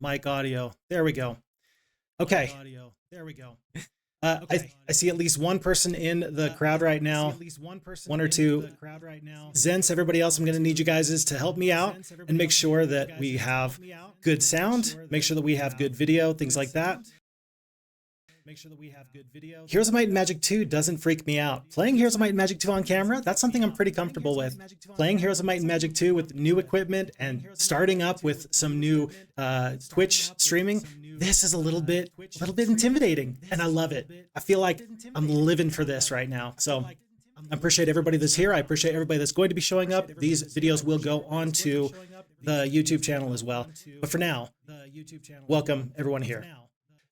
mic audio. There we go. Okay. I see at least one person in the crowd right now. One or two. Zens, everybody else, I'm going to need you guys to help me out and make sure that we have good sound, make sure that we have good video, things like that. Heroes of Might and Magic 2 doesn't freak me out. Playing Heroes of Might and Magic 2 on camera, that's something I'm pretty comfortable with. Playing Heroes of Might and Magic 2 with new equipment and starting up with some new Twitch streaming, this is a little bit intimidating, and I love it. I feel like I'm living for this right now. So I appreciate everybody that's here. I appreciate everybody that's going to be showing up. These videos will go onto the YouTube channel as well. But for now, welcome everyone here.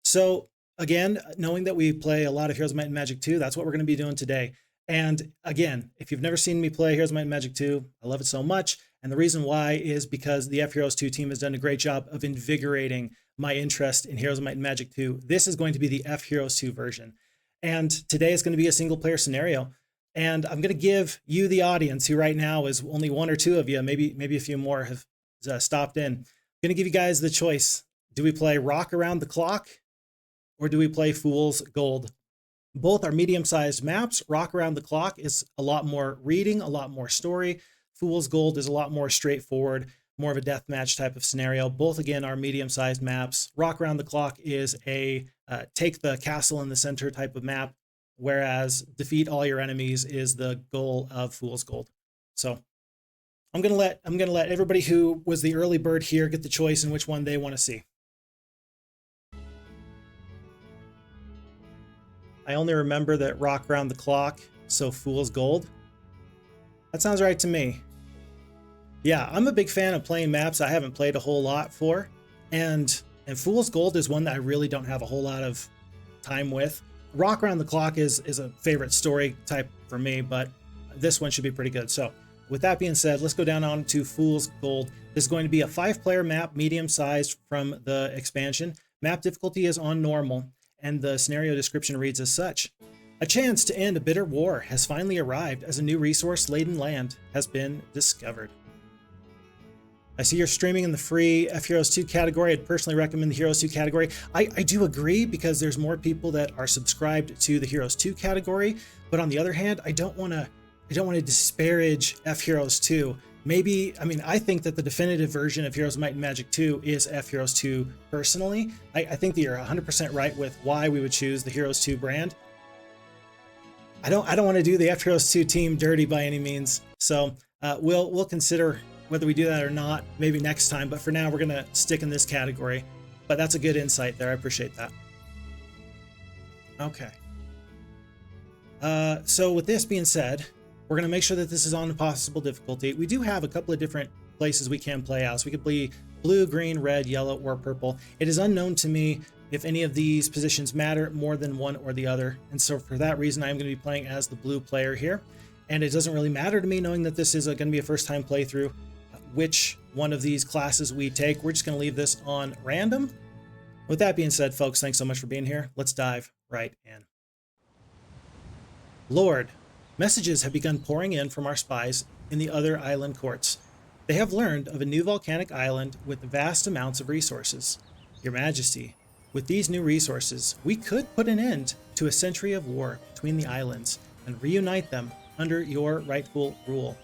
So again, knowing that we play a lot of Heroes of Might and Magic 2, that's what we're going to be doing today. And again, if you've never seen me play Heroes of Might and Magic 2, I love it so much. And the reason why is because the FHeroes2 team has done a great job of invigorating my interest in Heroes of Might and Magic 2. This is going to be the FHeroes2 version. And today is going to be a single player scenario. And I'm going to give you, the audience, who right now is only one or two of you, maybe a few more have stopped in. I'm going to give you guys the choice. Do we play Rock Around the Clock, or do we play Fool's Gold? Both are medium-sized maps. Rock Around the Clock is a lot more reading, a lot more story. Fool's Gold is a lot more straightforward, more of a deathmatch type of scenario. Both, again, are medium-sized maps. Rock Around the Clock is a take the castle in the center type of map, whereas defeat all your enemies is the goal of Fool's Gold. So I'm gonna let everybody who was the early bird here get the choice in which one they want to see. I only remember that Rock Around the Clock, so Fool's Gold. That sounds right to me. Yeah, I'm a big fan of playing maps I haven't played a whole lot for, and Fool's Gold is one that I really don't have a whole lot of time with. Rock Around the Clock is a favorite story type for me, but this one should be pretty good. So with that being said, let's go down on to Fool's Gold. This is going to be a 5-player map, medium-sized from the expansion. Map difficulty is on normal, and the scenario description reads as such. A chance to end a bitter war has finally arrived as a new resource-laden land has been discovered. I see you're streaming in the free FHeroes2 category. I'd personally recommend the Heroes 2 category. I do agree, because there's more people that are subscribed to the Heroes 2 category, but on the other hand, I don't want to disparage FHeroes2. Maybe, I mean, I think that the definitive version of Heroes of Might and Magic 2 is FHeroes2 personally. I think that you're 100% right with why we would choose the Heroes 2 brand. I don't want to do the FHeroes2 team dirty by any means. So we'll consider whether we do that or not, maybe next time. But for now, we're going to stick in this category. But that's a good insight there. I appreciate that. Okay. So with this being said, we're going to make sure that this is on impossible difficulty. We do have a couple of different places we can play out. So we could play blue, green, red, yellow, or purple. It is unknown to me if any of these positions matter more than one or the other. And so for that reason, I'm going to be playing as the blue player here. And it doesn't really matter to me, knowing that this is going to be a first-time playthrough, which one of these classes we take. We're just going to leave this on random. With that being said, folks, thanks so much for being here. Let's dive right in. Lord, messages have begun pouring in from our spies in the other island courts. They have learned of a new volcanic island with vast amounts of resources. Your Majesty, with these new resources, we could put an end to a century of war between the islands and reunite them under your rightful rule.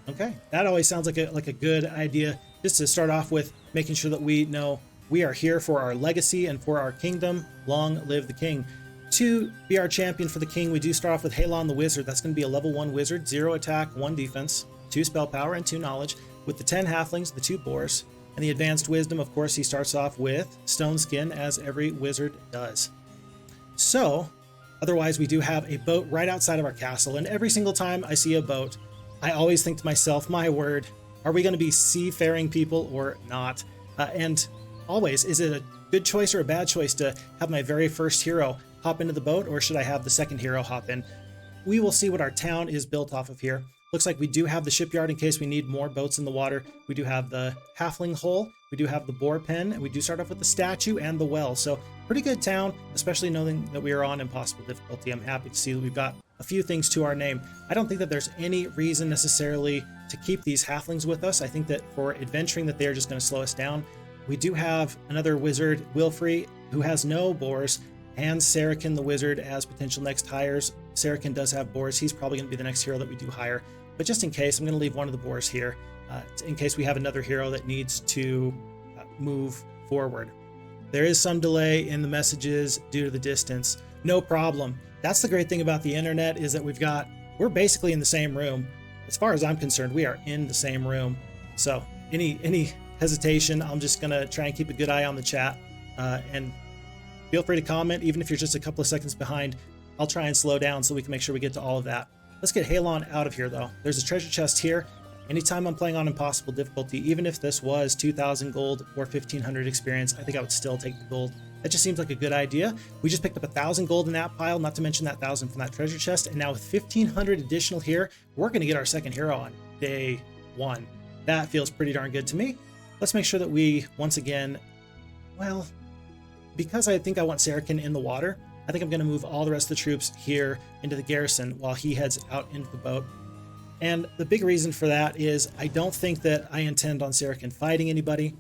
Okay, that always sounds like a good idea, just to start off with making sure that we know we are here for our legacy and for our kingdom. Long live the king. To be our champion for the king, we do start off with Halon the Wizard. That's going to be a level 1 wizard, 0 attack, 1 defense, 2 spell power, and 2 knowledge, with the 10 halflings, the 2 boars, and the advanced wisdom. Of course, he starts off with stone skin, as every wizard does. So, otherwise, we do have a boat right outside of our castle, and every single time I see a boat, I always think to myself, my word, are we going to be seafaring people or not? And always, is it a good choice or a bad choice to have my very first hero hop into the boat, or should I have the second hero hop in? We will see what our town is built off of here. Looks like we do have the shipyard in case we need more boats in the water. We do have the halfling hole, we do have the boar pen, and we do start off with the statue and the well. So pretty good town, especially knowing that we are on impossible difficulty. I'm happy to see that we've got a few things to our name. I don't think that there's any reason necessarily to keep these halflings with us. I think that for adventuring that they're just going to slow us down. we do have another wizard, Wilfrey, who has no boars, and Saracen the wizard as potential next hires. Saracen does have boars. He's probably going to be the next hero that we do hire. But just in case, I'm going to leave one of the boars here in case we have another hero that needs to move forward. There is some delay in the messages due to the distance. No problem. That's the great thing about the internet, is that we're basically in the same room. As far as I'm concerned, we are in the same room. So any hesitation, I'm just going to try and keep a good eye on the chat. And feel free to comment, even if you're just a couple of seconds behind. I'll try and slow down so we can make sure we get to all of that. Let's get Halon out of here, though. There's a treasure chest here. Anytime I'm playing on impossible difficulty, even if this was 2,000 gold or 1,500 experience, I think I would still take the gold. That just seems like a good idea. We just picked up 1,000 gold in that pile, not to mention that 1,000 from that treasure chest. And now with 1,500 additional here, we're going to get our second hero on day 1. That feels pretty darn good to me. Let's make sure that we, once again, well, because I think I want Saracen in the water, I think I'm going to move all the rest of the troops here into the garrison while he heads out into the boat. And the big reason for that is I don't think that I intend on Saracen fighting anybody,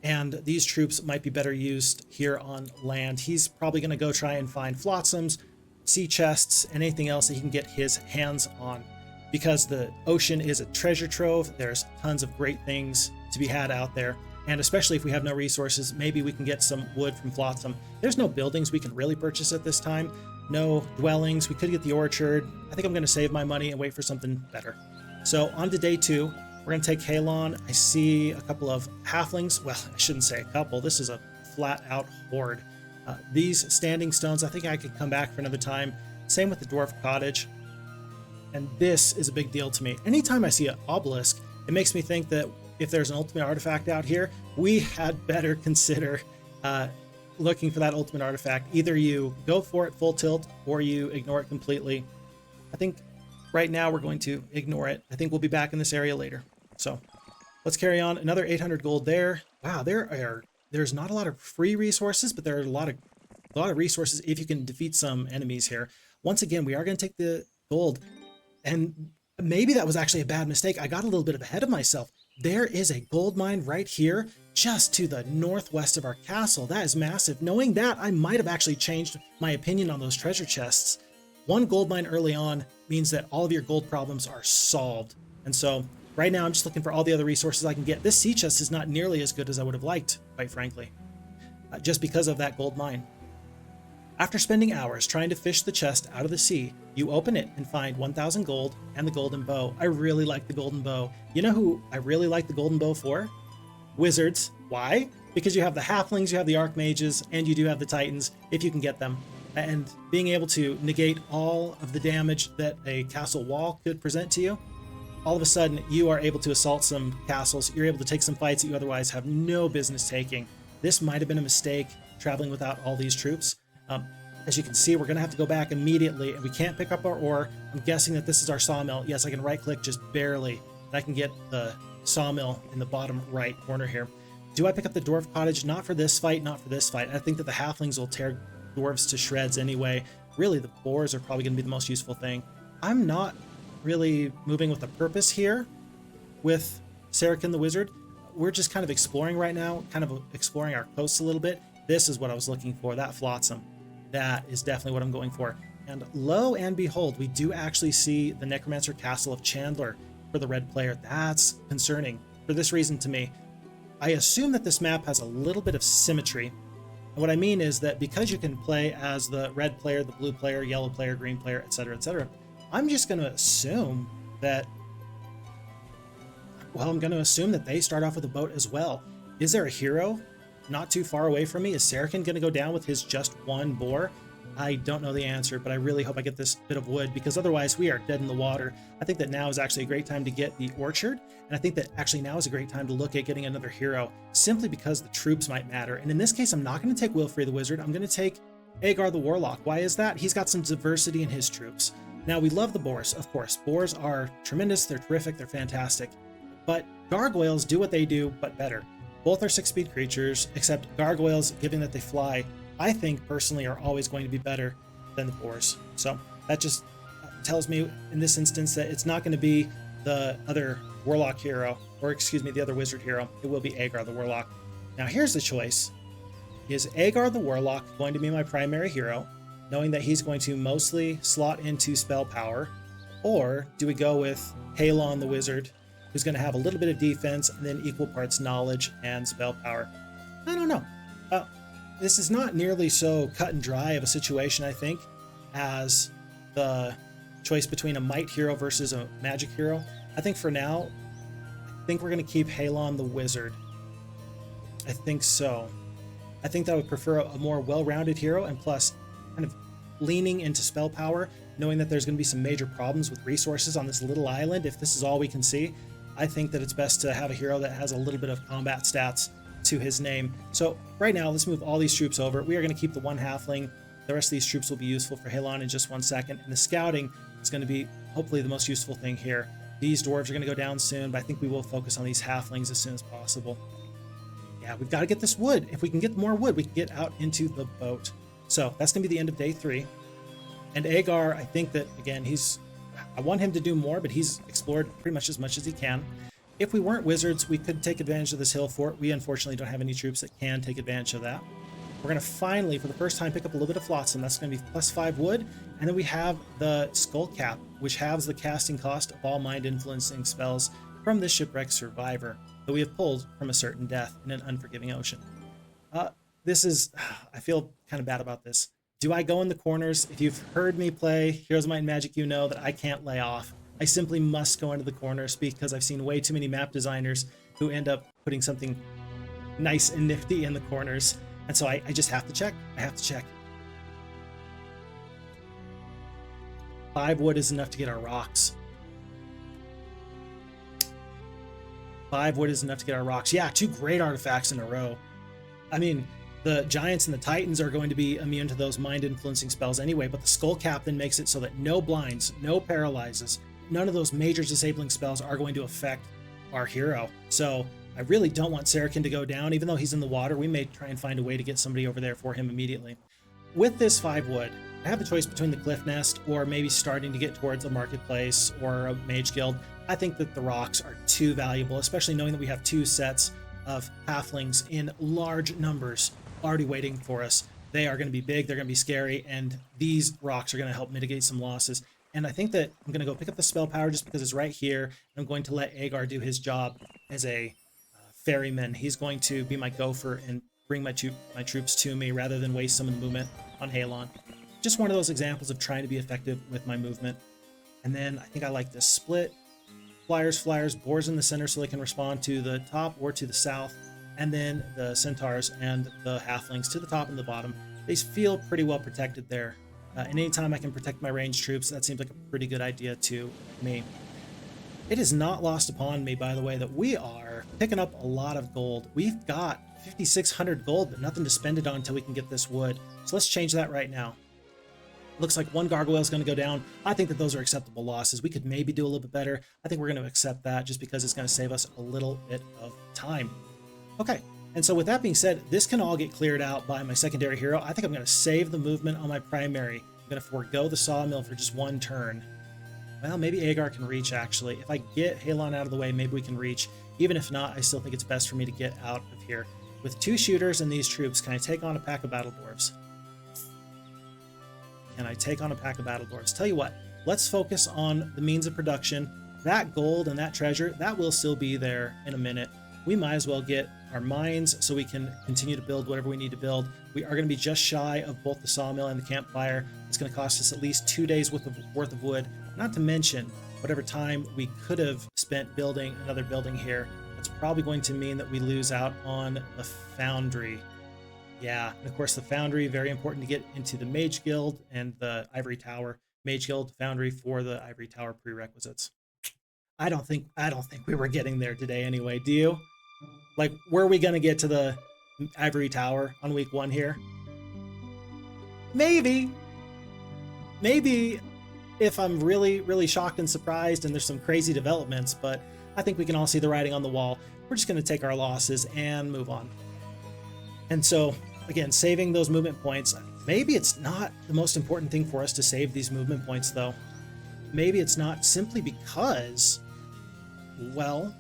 and these troops might be better used here on land. He's probably going to go try and find flotsams, sea chests, and anything else that he can get his hands on. Because the ocean is a treasure trove, there's tons of great things to be had out there. And especially if we have no resources, maybe we can get some wood from flotsam. There's no buildings we can really purchase at this time. No dwellings. We could get the orchard. I think I'm going to save my money and wait for something better. So on to day 2. We're going to take Halon. I see a couple of halflings. Well, I shouldn't say a couple. This is a flat out horde. These standing stones, I think I could come back for another time. Same with the dwarf cottage. And this is a big deal to me. Anytime I see an obelisk, it makes me think that if there's an ultimate artifact out here, we had better consider looking for that ultimate artifact. Either you go for it full tilt or you ignore it completely. I think right now we're going to ignore it. I think we'll be back in this area later. So let's carry on. Another 800 gold there. Wow, there's not a lot of free resources, but there are a lot of resources if you can defeat some enemies here. Once again, we are going to take the gold, and maybe that was actually a bad mistake. I got a little bit ahead of myself. There is a gold mine right here, just to the northwest of our castle. That is massive. Knowing that, I might have actually changed my opinion on those treasure chests. One gold mine early on means that all of your gold problems are solved. And so right now I'm just looking for all the other resources I can get. This sea chest is not nearly as good as I would have liked, quite frankly, just because of that gold mine. After spending hours trying to fish the chest out of the sea, you open it and find 1,000 gold and the golden bow. I really like the golden bow. You know who I really like the golden bow for? Wizards. Why? Because you have the halflings, you have the archmages, and you do have the titans, if you can get them. And being able to negate all of the damage that a castle wall could present to you, all of a sudden you are able to assault some castles. You're able to take some fights that you otherwise have no business taking. This might have been a mistake, traveling without all these troops. As you can see, we're going to have to go back immediately, and we can't pick up our ore. I'm guessing that this is our sawmill. Yes, I can right-click just barely, and I can get the sawmill in the bottom right corner here. Do I pick up the dwarf cottage? Not for this fight, not for this fight. I think that the halflings will tear dwarves to shreds anyway. Really, the boars are probably going to be the most useful thing. I'm not really moving with a purpose here with Saracen the wizard. We're just kind of exploring right now, kind of exploring our coasts a little bit. This is what I was looking for, that flotsam. That is definitely what I'm going for. And lo and behold, we do actually see the Necromancer Castle of Chandler for the red player. That's concerning for this reason to me. I assume that this map has a little bit of symmetry. And what I mean is that because you can play as the red player, the blue player, yellow player, green player, etc., I'm just going to assume that, well, I'm going to assume that they start off with a boat as well. Is there a hero not too far away from me? Is Saracen going to go down with his just one boar? I don't know the answer, but I really hope I get this bit of wood, because otherwise we are dead in the water. I think that now is actually a great time to get the orchard, and I think that actually now is a great time to look at getting another hero, simply because the troops might matter. And in this case, I'm not going to take Wilfrey the Wizard. I'm going to take Agar the Warlock. Why is that? He's got some diversity in his troops. Now, we love the boars, of course. Boars are tremendous, they're terrific, they're fantastic. But gargoyles do what they do, but better. Both are 6-speed creatures, except gargoyles, given that they fly, I think personally are always going to be better than the boars. So that just tells me in this instance that it's not going to be the other warlock hero, or excuse me, the other wizard hero. It will be Agar the Warlock. Now here's the choice. Is Agar the Warlock going to be my primary hero, knowing that he's going to mostly slot into spell power? Or do we go with Halon the Wizard, who's going to have a little bit of defense and then equal parts knowledge and spell power? I don't know. This is not nearly so cut and dry of a situation, I think, as the choice between a might hero versus a magic hero. I think for now, I think we're going to keep Halon the Wizard. I think so. I think that I would prefer a more well-rounded hero, and plus kind of leaning into spell power, knowing that there's going to be some major problems with resources on this little island if this is all we can see. I think that it's best to have a hero that has a little bit of combat stats to his name. So right now, let's move all these troops over. We are going to keep the one halfling. The rest of these troops will be useful for Halon in just 1 second, and the scouting is going to be hopefully the most useful thing here. These dwarves are going to go down soon, but I think we will focus on these halflings as soon as possible. Yeah, we've got to get this wood. If we can get more wood, we can get out into the boat. So that's going to be the end of day 3. And Agar, I think that, again, I want him to do more, but he's explored pretty much as he can. If we weren't wizards, we could take advantage of this hill fort. We unfortunately don't have any troops that can take advantage of that. We're going to finally, for the first time, pick up a little bit of flotsam. That's going to be +5 wood. And then we have the skull cap, which halves the casting cost of all mind-influencing spells from this shipwrecked survivor that we have pulled from a certain death in an unforgiving ocean. I feel kind of bad about this. Do I go in the corners? If you've heard me play Heroes of Might and Magic, you know that I can't lay off. I simply must go into the corners because I've seen way too many map designers who end up putting something nice and nifty in the corners. And so I just have to check. I have to check. 5 wood is enough to get our rocks. 5 wood is enough to get our rocks. Yeah, 2 great artifacts in a row. I mean, the giants and the titans are going to be immune to those mind-influencing spells anyway, but the skull cap then makes it so that no blinds, no paralyzes, none of those major disabling spells are going to affect our hero. So I really don't want Sarakin to go down. Even though he's in the water, we may try and find a way to get somebody over there for him immediately. With this 5 wood, I have the choice between the cliff nest or maybe starting to get towards a marketplace or a mage guild. I think that the rocks are too valuable, especially knowing that we have 2 sets of halflings in large numbers already waiting for us. They are going to be big, they're going to be scary, and these rocks are going to help mitigate some losses. And I think that I'm going to go pick up the spell power just because it's right here. I'm going to let Agar do his job as a ferryman. He's going to be my gopher and bring my troops to me rather than waste some of the movement on Halon. Just one of those examples of trying to be effective with my movement. And then I think I like this split. Flyers, boars in the center so they can respond to the top or to the south. And then the centaurs and the halflings to the top and the bottom. They feel pretty well protected there. And anytime I can protect my ranged troops, that seems like a pretty good idea to me. It is not lost upon me, by the way, that we are picking up a lot of gold. We've got 5,600 gold, but nothing to spend it on until we can get this wood. So let's change that right now. Looks like 1 gargoyle is going to go down. I think that those are acceptable losses. We could maybe do a little bit better. I think we're going to accept that just because it's going to save us a little bit of time. Okay, and so with that being said, this can all get cleared out by my secondary hero. I think I'm going to save the movement on my primary. I'm going to forego the sawmill for just 1 turn. Well, maybe Agar can reach, actually. If I get Halon out of the way, maybe we can reach. Even if not, I still think it's best for me to get out of here. With 2 shooters and these troops, can I take on a pack of battle dwarves? Can I take on a pack of battle dwarves? Tell you what, let's focus on the means of production. That gold and that treasure, that will still be there in a minute. We might as well get our mines so we can continue to build whatever we need to build. We are going to be just shy of both the sawmill and the campfire. It's going to cost us at least 2 days worth of wood, not to mention whatever time we could have spent building another building here. That's probably going to mean that we lose out on the foundry. Yeah, and of course the foundry, very important to get into the Mage Guild and the Ivory Tower. Mage Guild, foundry for the Ivory Tower prerequisites. I don't think we were getting there today anyway, do you? Like, were we going to get to the Ivory Tower on week 1 here? Maybe. Maybe if I'm really, really shocked and surprised and there's some crazy developments, but I think we can all see the writing on the wall. We're just going to take our losses and move on. And so, again, saving those movement points. Maybe it's not the most important thing for us to save these movement points, though. Maybe it's not simply because, well,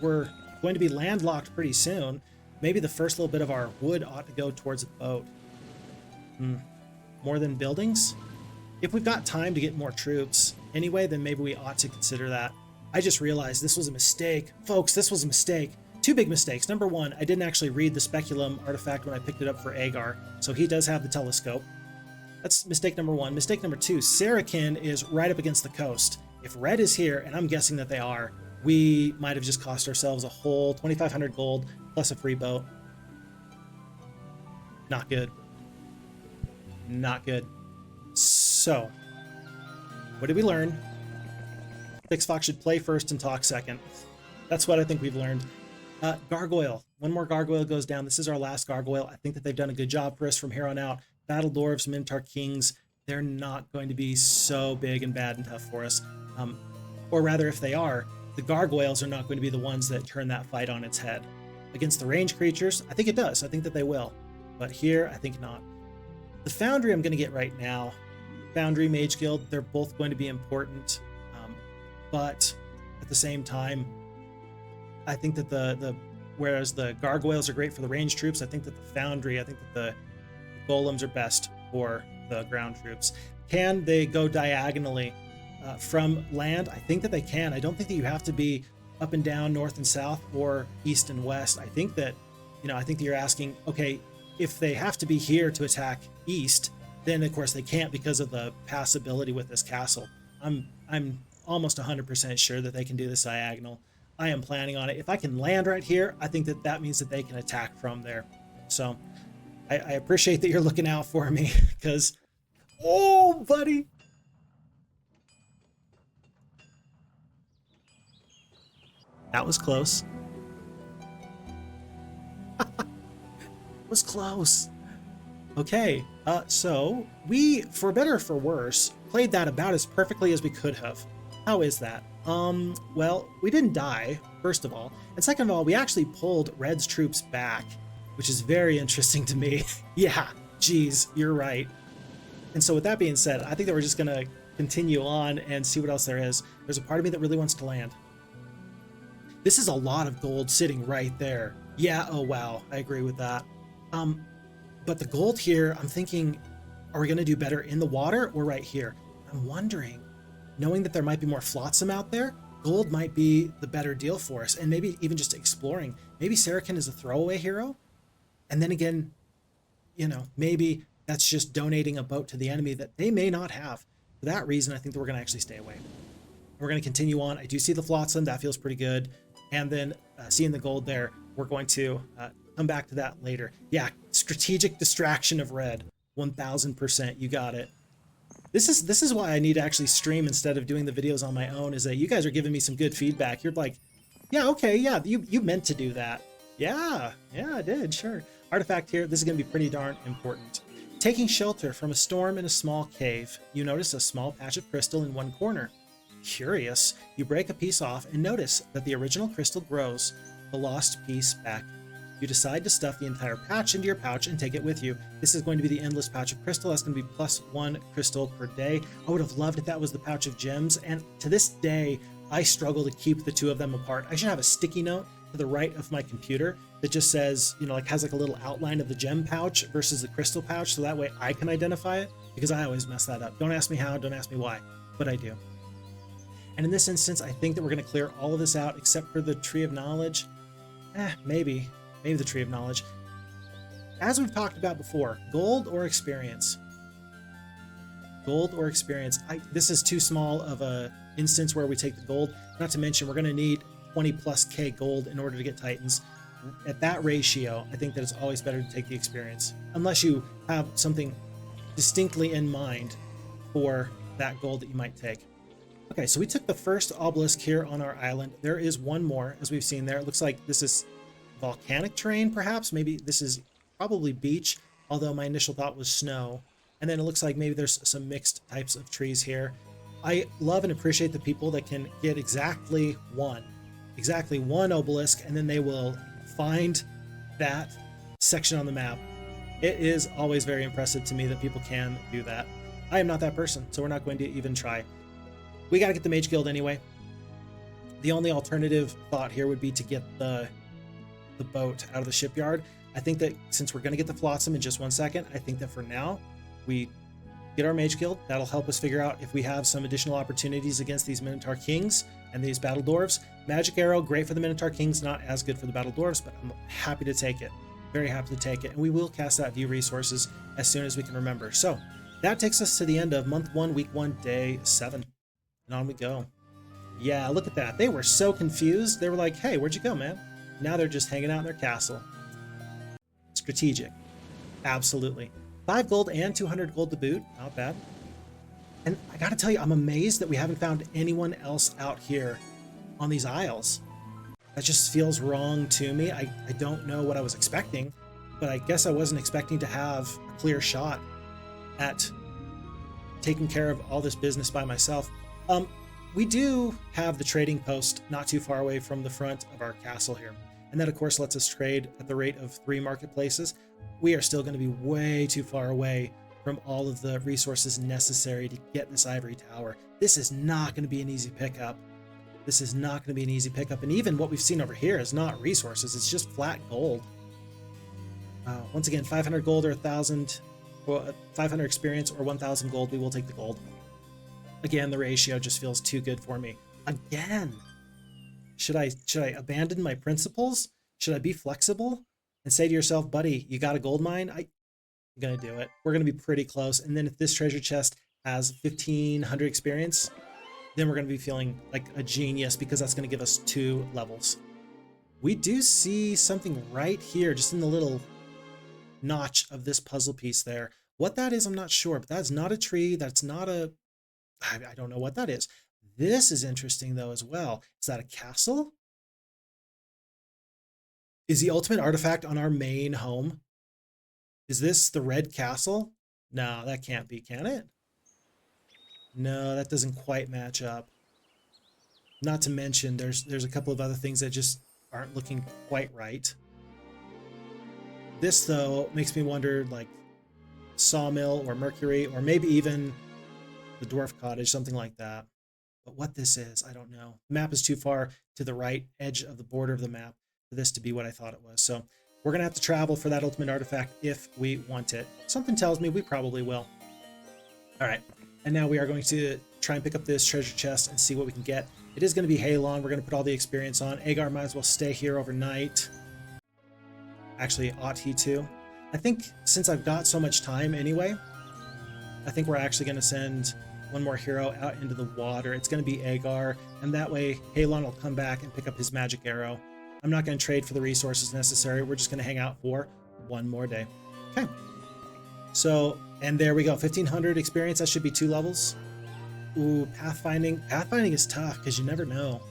we're going to be landlocked pretty soon. maybe the first little bit of our wood ought to go towards a boat. More than buildings? If we've got time to get more troops anyway, then maybe we ought to consider that. I just realized this was a mistake. Folks, this was a mistake. Two big mistakes. Number one, I didn't actually read the speculum artifact when I picked it up for Agar, so he does have the telescope. That's mistake number one. Mistake number two, Saracen is right up against the coast. If red is here, and I'm guessing that they are, we might have just cost ourselves a whole 2,500 gold plus a free boat. Not good. Not good. So, what did we learn? Phixfox should play first and talk second. That's what I think we've learned. Gargoyle. One more gargoyle goes down. This is our last gargoyle. I think that they've done a good job for us from here on out. Battle Dwarves, Minotaur Kings, they're not going to be so big and bad and tough for us. Or rather, if they are, the gargoyles are not going to be the ones that turn that fight on its head. Against the range creatures, I think it does. I think that they will. But here, I think not. The Foundry I'm going to get right now. Foundry, Mage Guild, they're both going to be important. But at the same time, I think that whereas the gargoyles are great for the range troops, I think that the Foundry, I think that the golems are best for the ground troops. Can they go diagonally from land? I think that they can. I don't think that you have to be up and down, north and south, or east and west. I think that, I think that you're asking, okay, if they have to be here to attack east, then of course they can't because of the passability with this castle. I'm almost 100% sure that they can do this diagonal. I am planning on it. If I can land right here, I think that that means that they can attack from there. So I appreciate that you're looking out for me because, oh, buddy. That was close. Was close. Okay, so we, for better or for worse, played that about as perfectly as we could have. How is that? Well, we didn't die, first of all. And second of all, we actually pulled Red's troops back, which is very interesting to me. Yeah, geez, you're right. And so with that being said, I think that we're just gonna continue on and see what else there is. There's a part of me that really wants to land. This is a lot of gold sitting right there. Yeah, oh wow, I agree with that. But the gold here, I'm thinking, are we gonna do better in the water or right here? I'm wondering, knowing that there might be more flotsam out there, gold might be the better deal for us, and maybe even just exploring. Maybe Saracen is a throwaway hero, and then again, maybe that's just donating a boat to the enemy that they may not have. For that reason, I think that we're gonna actually stay away. We're gonna continue on. I do see the flotsam, that feels pretty good. And then seeing the gold there, we're going to come back to that later. Yeah, strategic distraction of red, 1000%, you got it. This is why I need to actually stream instead of doing the videos on my own, is that you guys are giving me some good feedback. You're like, yeah, okay, yeah, you meant to do that. Yeah, I did, sure. Artifact here, this is going to be pretty darn important. Taking shelter from a storm in a small cave, you notice a small patch of crystal in one corner. Curious, you break a piece off and notice that the original crystal grows, the lost piece back. You decide to stuff the entire patch into your pouch and take it with you. This is going to be the endless pouch of crystal. That's going to be +1 crystal per day. I would have loved if that was the pouch of gems, and to this day, I struggle to keep the two of them apart. I should have a sticky note to the right of my computer that just says, has like a little outline of the gem pouch versus the crystal pouch, so that way I can identify it, because I always mess that up. Don't ask me how, don't ask me why, but I do. And in this instance, I think that we're going to clear all of this out except for the Tree of Knowledge. Maybe the Tree of Knowledge. As we've talked about before, gold or experience? Gold or experience? This is too small of a instance where we take the gold. Not to mention, we're going to need 20+K gold in order to get Titans. At that ratio, I think that it's always better to take the experience, unless you have something distinctly in mind for that gold that you might take. Okay, so we took the first obelisk here on our island. There is one more, as we've seen there. It looks like this is volcanic terrain, perhaps. Maybe this is probably beach, although my initial thought was snow. And then it looks like maybe there's some mixed types of trees here. I love and appreciate the people that can get exactly one obelisk, and then they will find that section on the map. It is always very impressive to me that people can do that. I am not that person, so we're not going to even try. We got to get the Mage Guild anyway. The only alternative thought here would be to get the the boat out of the shipyard. I think that since we're going to get the Flotsam in just 1 second, I think that for now we get our Mage Guild. That'll help us figure out if we have some additional opportunities against these Minotaur Kings and these Battle Dwarves. Magic Arrow, great for the Minotaur Kings, not as good for the Battle Dwarves, but I'm happy to take it. Very happy to take it. And we will cast that View Resources as soon as we can remember. So that takes us to the end of month 1, week 1, day 7. And on we go. Yeah, look at that. They were so confused. They were like, hey, where'd you go, man? Now they're just hanging out in their castle. Strategic. Absolutely. 5 gold and 200 gold to boot. Not bad. And I gotta tell you, I'm amazed that we haven't found anyone else out here on these isles. That just feels wrong to me. I don't know what I was expecting, but I guess I wasn't expecting to have a clear shot at taking care of all this business by myself. We do have the trading post not too far away from the front of our castle here. And that, of course, lets us trade at the rate of 3 marketplaces. We are still going to be way too far away from all of the resources necessary to get this ivory tower. This is not going to be an easy pickup. This is not going to be an easy pickup. And even what we've seen over here is not resources. It's just flat gold. Once again, 500 gold or 1,000, or 500 experience or 1,000 gold. We will take the gold. Again, the ratio just feels too good for me. Again, should I abandon my principles? Should I be flexible and say to yourself, buddy, you got a gold mine? I'm going to do it. We're going to be pretty close. And then if this treasure chest has 1,500 experience, then we're going to be feeling like a genius because that's going to give us 2 levels. We do see something right here, just in the little notch of this puzzle piece there. What that is, I'm not sure, but that's not a tree. That's not a... I don't know what that is. This is interesting, though, as well. Is that a castle? Is the ultimate artifact on our main home? Is this the red castle? No, that can't be, can it? No, that doesn't quite match up. Not to mention, there's a couple of other things that just aren't looking quite right. This, though, makes me wonder, like, Sawmill or Mercury, or maybe even the Dwarf Cottage, something like that. But what this is, I don't know. The map is too far to the right edge of the border of the map for this to be what I thought it was. So we're going to have to travel for that ultimate artifact if we want it. Something tells me we probably will. All right. And now we are going to try and pick up this treasure chest and see what we can get. It is going to be Halon. We're going to put all the experience on. Agar might as well stay here overnight. Actually, ought he to. I think since I've got so much time anyway, I think we're actually going to send one more hero out into the water. It's going to be Agar, and that way Halon will come back and pick up his magic arrow. I'm not going to trade for the resources necessary. We're just going to hang out for one more day. Okay. So, and there we go. 1,500 experience. That should be 2 levels. Ooh, pathfinding. Pathfinding is tough because you never know.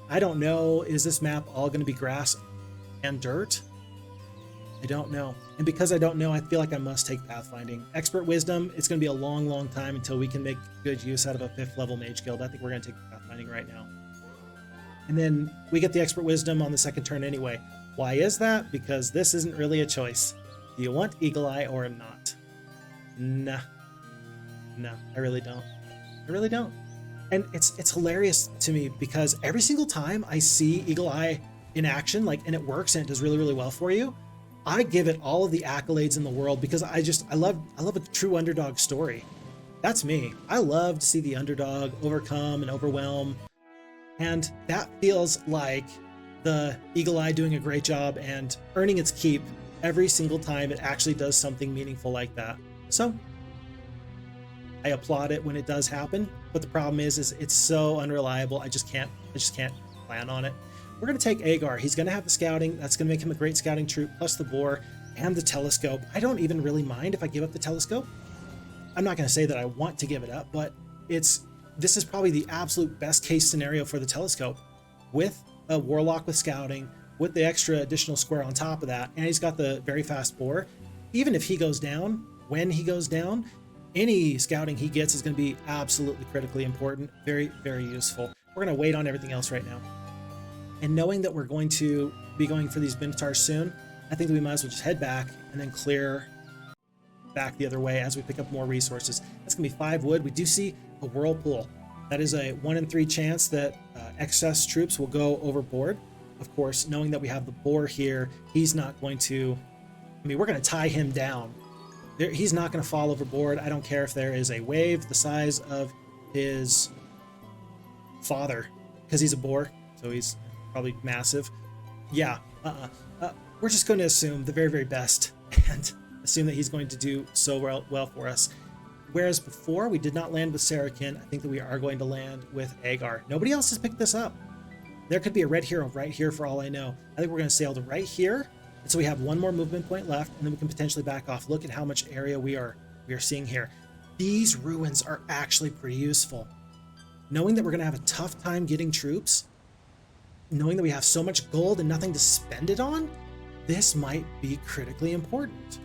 I don't know. Is this map all going to be grass and dirt? I don't know. And because I don't know, I feel like I must take pathfinding. Expert wisdom, it's going to be a long, long time until we can make good use out of a 5th level mage guild. I think we're going to take pathfinding right now. And then we get the expert wisdom on the 2nd turn anyway. Why is that? Because this isn't really a choice. Do you want Eagle Eye or not? Nah. No, I really don't. I really don't. And it's hilarious to me because every single time I see Eagle Eye in action, like, and it works and it does really, really well for you, I give it all of the accolades in the world because I love a true underdog story. That's me. I love to see the underdog overcome and overwhelm. And that feels like the Eagle Eye doing a great job and earning its keep every single time it actually does something meaningful like that. So I applaud it when it does happen, but the problem is it's so unreliable. I just can't plan on it. We're going to take Agar. He's going to have the scouting. That's going to make him a great scouting troop, plus the boar and the telescope. I don't even really mind if I give up the telescope. I'm not going to say that I want to give it up, but this is probably the absolute best case scenario for the telescope. With a warlock with scouting, with the extra additional square on top of that, and he's got the very fast boar. Even if he goes down, when he goes down, any scouting he gets is going to be absolutely critically important. Very, very useful. We're going to wait on everything else right now. And knowing that we're going to be going for these Minotaurs soon, I think that we might as well just head back and then clear back the other way as we pick up more resources. That's going to be 5 wood. We do see a whirlpool. That is a 1 in 3 chance that excess troops will go overboard. of course, knowing that we have the boar here, he's not going to, I mean, we're going to tie him down. He's not going to fall overboard. I don't care if there is a wave the size of his father, because he's a boar, so he's probably massive. Yeah, we're just going to assume the very, very best and assume that he's going to do so well for us. Whereas before we did not land with Sarakin, I think that we are going to land with Agar. Nobody else has picked this up. There could be a red hero right here for all I know. I think we're going to sail to right here, and so we have one more movement point left, and then we can potentially back off. Look at how much area we are seeing here. These ruins are actually pretty useful. Knowing that we're going to have a tough time getting troops, knowing that we have so much gold and nothing to spend it on, this might be critically important.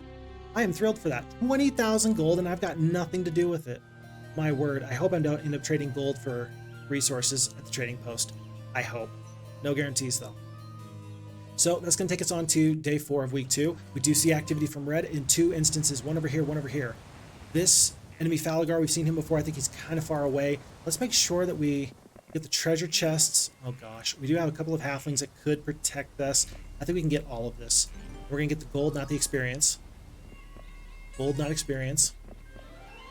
I am thrilled for that. 20,000 gold, and I've got nothing to do with it. My word, I hope I don't end up trading gold for resources at the trading post. I hope. No guarantees, though. So that's going to take us on to day 4 of week 2. We do see activity from red in 2 instances, one over here, one over here. This enemy Falagar, we've seen him before. I think he's kind of far away. Let's make sure that we get the treasure chests. Oh gosh, we do have a couple of halflings that could protect us. I think we can get all of this. We're going to get the gold, not the experience. Gold, not experience.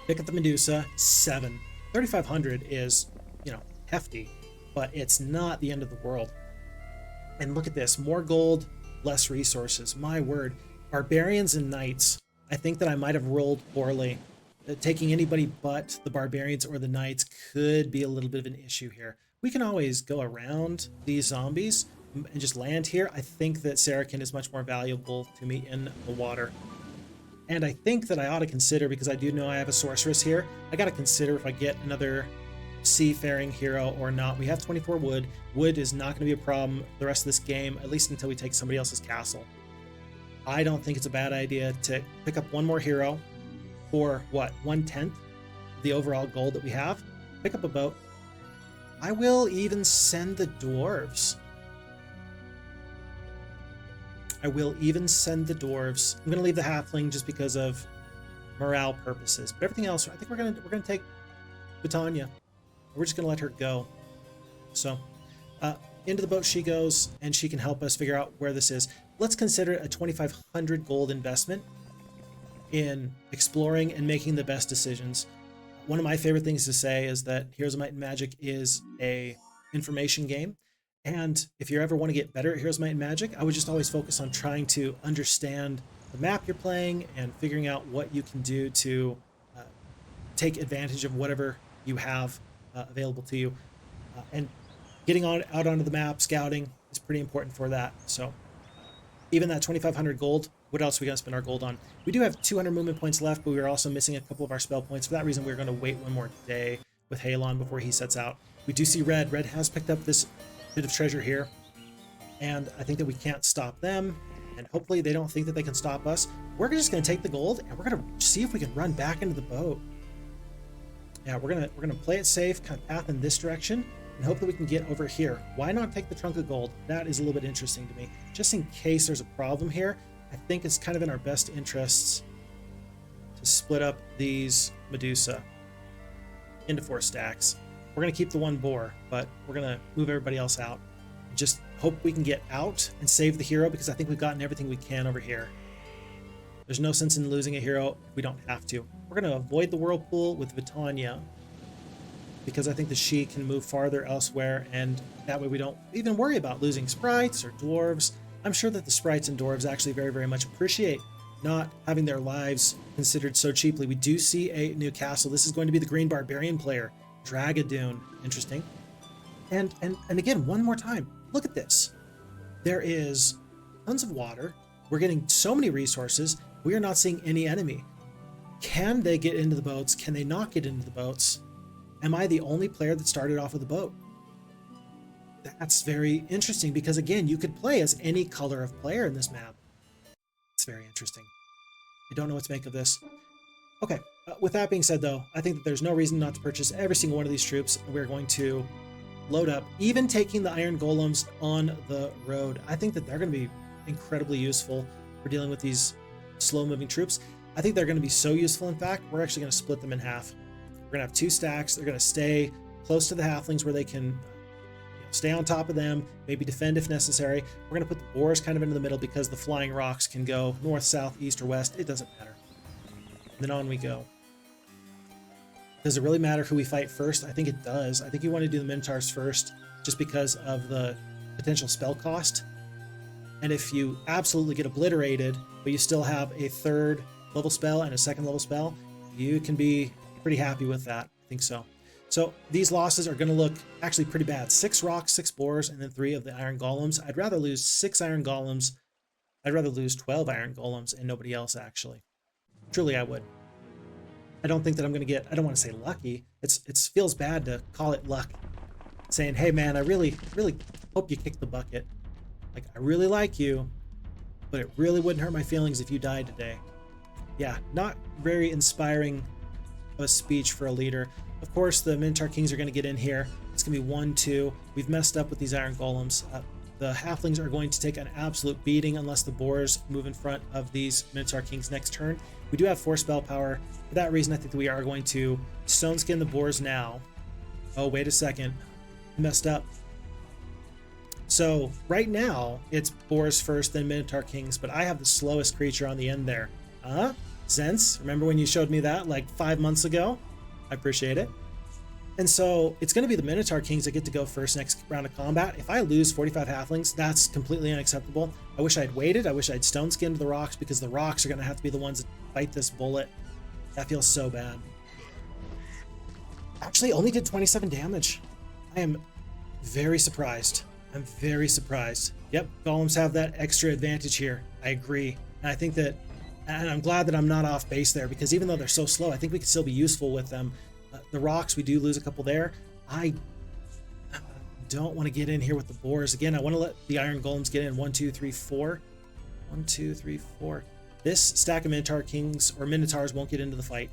Pick up the Medusa, 7. 3,500 is, you know, hefty, but it's not the end of the world. And look at this, more gold, less resources. My word, barbarians and knights. I think that I might have rolled poorly. Taking anybody but the barbarians or the knights could be a little bit of an issue here. We can always go around these zombies and just land here. I think that Sarakin is much more valuable to me in the water. And I think that I ought to consider, because I do know I have a sorceress here, I got to consider if I get another seafaring hero or not. We have 24 wood. Wood is not going to be a problem the rest of this game, at least until we take somebody else's castle. I don't think it's a bad idea to pick up one more hero for, what, 1/10 the overall gold that we have. Pick up a boat. I will even send the dwarves. I'm going to leave the halfling just because of morale purposes. But everything else, I think we're gonna take Britannia. We're just gonna let her go. So into the boat she goes, and she can help us figure out where this is. Let's consider it a 2,500 gold investment in exploring and making the best decisions. One of my favorite things to say is that Heroes of Might and Magic is a information game. And if you ever want to get better at Heroes of Might and Magic, I would just always focus on trying to understand the map you're playing and figuring out what you can do to take advantage of whatever you have available to you. And getting out onto the map, scouting, is pretty important for that. So even that 2,500 gold, what else are we going to spend our gold on? We do have 200 movement points left, but we are also missing a couple of our spell points. For that reason, we're going to wait one more day with Halon before he sets out. We do see red. Red has picked up this bit of treasure here, and I think that we can't stop them, and hopefully they don't think that they can stop us. We're just going to take the gold, and we're going to see if we can run back into the boat. Yeah, we're gonna play it safe, kind of path in this direction, and hope that we can get over here. Why not take the trunk of gold? That is a little bit interesting to me. Just in case there's a problem here, I think it's kind of in our best interests to split up these Medusa into 4 stacks. We're going to keep the one boar, but we're going to move everybody else out. Just hope we can get out and save the hero, because I think we've gotten everything we can over here. There's no sense in losing a hero if we don't have to. We're going to avoid the whirlpool with Vitania, because I think that she can move farther elsewhere, and that way we don't even worry about losing sprites or dwarves. I'm sure that the sprites and dwarves actually very, very much appreciate not having their lives considered so cheaply. We do see a new castle. This is going to be the Green Barbarian player, Dragadoon. Interesting. And again, one more time, look at this. There is tons of water. We're getting so many resources. We are not seeing any enemy. Can they get into the boats? Can they not get into the boats? Am I the only player that started off with a boat? That's very interesting, because again, you could play as any color of player in this map. It's very interesting. I don't know what to make of this. Okay, with that being said though, I think that there's no reason not to purchase every single one of these troops. We're going to load up, even taking the iron golems on the road. I think that they're going to be incredibly useful for dealing with these slow moving troops. I think they're going to be so useful. In fact, we're actually going to split them in half. We're going to have 2 stacks. They're going to stay close to the halflings where they can stay on top of them, maybe defend if necessary. We're going to put the boars kind of into the middle because the flying rocks can go north, south, east, or west. It doesn't matter. And then on we go. Does it really matter who we fight first? I think it does. I think you want to do the Minotaurs first just because of the potential spell cost. And if you absolutely get obliterated, but you still have a 3rd level spell and a 2nd level spell, you can be pretty happy with that. I think so. So these losses are going to look actually pretty bad. 6 rocks, 6 boars, and then 3 of the iron golems. I'd rather lose 6 iron golems. I'd rather lose 12 iron golems and nobody else, actually. Truly, I would. I don't think that I'm going to get, I don't want to say lucky. It feels bad to call it luck. Saying, hey man, I really hope you kick the bucket. Like, I really like you, but it really wouldn't hurt my feelings if you died today. Yeah, not very inspiring of a speech for a leader. Of course, the Minotaur Kings are going to get in here. It's going to be 1-2. We've messed up with these iron golems. The halflings are going to take an absolute beating unless the boars move in front of these Minotaur Kings next turn. We do have 4 spell power. For that reason, I think that we are going to stone skin the boars now. Oh, wait a second. Messed up. So right now, it's boars first, then Minotaur Kings, but I have the slowest creature on the end there. Sense? Remember when you showed me that like 5 months ago? I appreciate it. And so it's going to be the Minotaur Kings that get to go first next round of combat. If I lose 45 halflings, that's completely unacceptable. I wish I'd waited. I wish I'd stone skinned the rocks because the rocks are going to have to be the ones that fight this bullet. That feels so bad. Actually, only did 27 damage. I am very surprised. I'm very surprised. Yep, golems have that extra advantage here. I agree. And I think that, and I'm glad that I'm not off base there because even though they're so slow, I think we can still be useful with them. The rocks, we do lose a couple there. I don't want to get in here with the boars. Again, I want to let the iron golems get in. 1, 2, 3, 4. 1, 2, 3, 4. This stack of Minotaur Kings or Minotaurs won't get into the fight.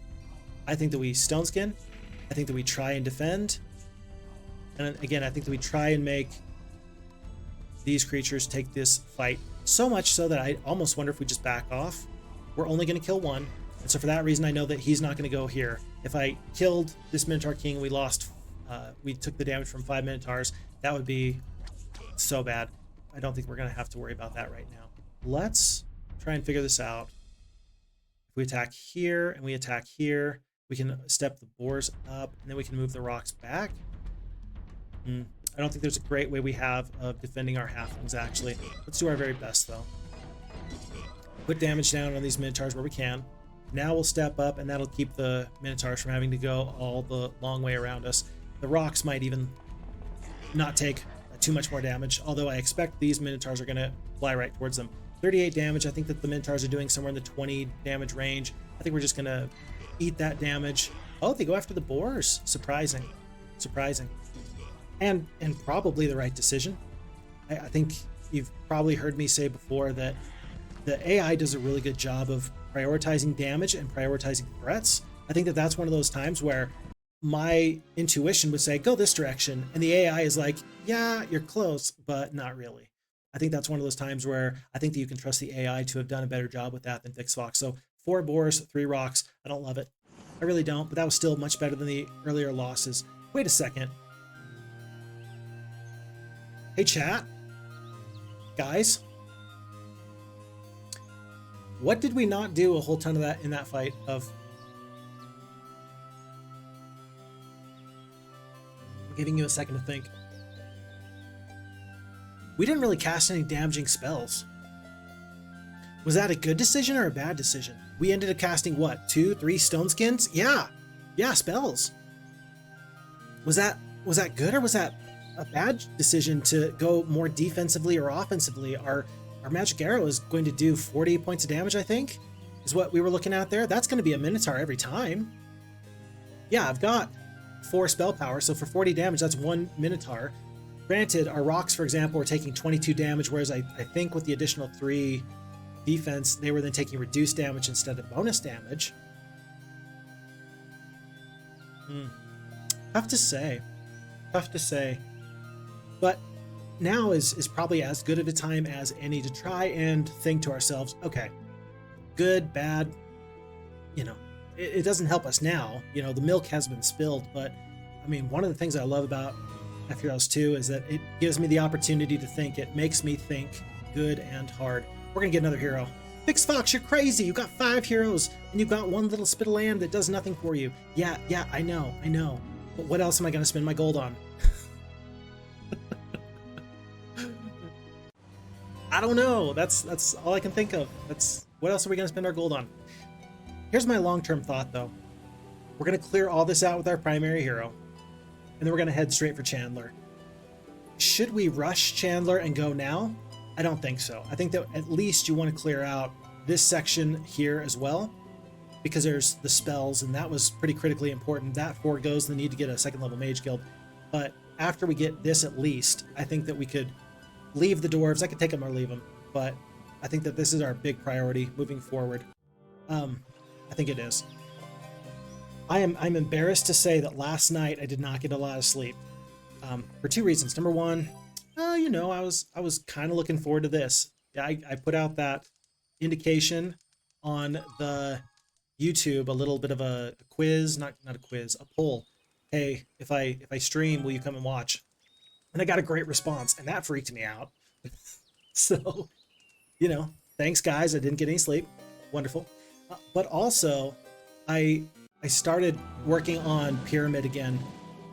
I think that we stone skin. I think that we try and defend. And again, I think that we try and make these creatures take this fight. So much so that I almost wonder if we just back off. We're only going to kill 1. And so for that reason, I know that he's not going to go here. If I killed this Minotaur King, we lost, we took the damage from 5 Minotaurs. That would be so bad. I don't think we're going to have to worry about that right now. Let's try and figure this out. If we attack here and we attack here, we can step the boars up and then we can move the rocks back. I don't think there's a great way we have of defending our halflings, actually. Let's do our very best, though. Put damage down on these Minotaurs where we can. Now we'll step up, and that'll keep the Minotaurs from having to go all the long way around us. The rocks might even not take too much more damage, although I expect these Minotaurs are going to fly right towards them. 38 damage. I think that the Minotaurs are doing somewhere in the 20 damage range. I think we're just going to eat that damage. Oh, they go after the boars. Surprising. Surprising. And probably the right decision. I think you've probably heard me say before that the AI does a really good job of prioritizing damage and prioritizing threats. I think that that's one of those times where my intuition would say, go this direction. And the AI is like, yeah, you're close, but not really. I think that's one of those times where I think that you can trust the AI to have done a better job with that than Phixfox. So 4 boars, 3 rocks. I don't love it. I really don't, but that was still much better than the earlier losses. Wait a second. Hey, chat. Guys. What did we not do a whole ton of that in that fight of... I'm giving you a second to think. We didn't really cast any damaging spells. Was that a good decision or a bad decision? We ended up casting, what, 2, 3 stone skins? Yeah, spells. Was that good or was that a bad decision to go more defensively or offensively? Our magic arrow is going to do 40 points of damage, I think, is what we were looking at there. That's going to be a Minotaur every time. Yeah, I've got 4 spell power, so for 40 damage, that's 1 Minotaur. Granted, our rocks, for example, were taking 22 damage, whereas I think with the additional 3 defense, they were then taking reduced damage instead of bonus damage. Tough to say. Tough to say. But now is probably as good of a time as any to try and think to ourselves, okay, good, bad, you know, it doesn't help us now. You know, the milk has been spilled, but I mean, one of the things I love about FHeroes2 is that it gives me the opportunity to think. It makes me think good and hard. We're gonna get another hero. Phixfox, you're crazy. You got 5 heroes and you've got one little spit of land that does nothing for you. Yeah, I know. But what else am I gonna spend my gold on? I don't know. That's all I can think of. What else are we gonna spend our gold on? Here's my long-term thought though. We're gonna clear all this out with our primary hero, and then we're gonna head straight for Chandler. Should we rush Chandler and go now? I don't think so. I think that at least you want to clear out this section here as well, because there's the spells, and that was pretty critically important. That foregoes the need to get a 2nd level mage guild. But after we get this at least, I think that we could leave the dwarves. I could take them or leave them, but I think that this is our big priority moving forward. I think it is. I'm embarrassed to say that last night I did not get a lot of sleep, for 2 reasons. Number one, you know, I was kind of looking forward to this. Yeah, I put out that indication on the YouTube, a little bit of a quiz, not a quiz, a poll. Hey, if I stream, will you come and watch? And I got a great response, and that freaked me out. So, you know, thanks guys. I didn't get any sleep. Wonderful. But also, I started working on Pyramid again,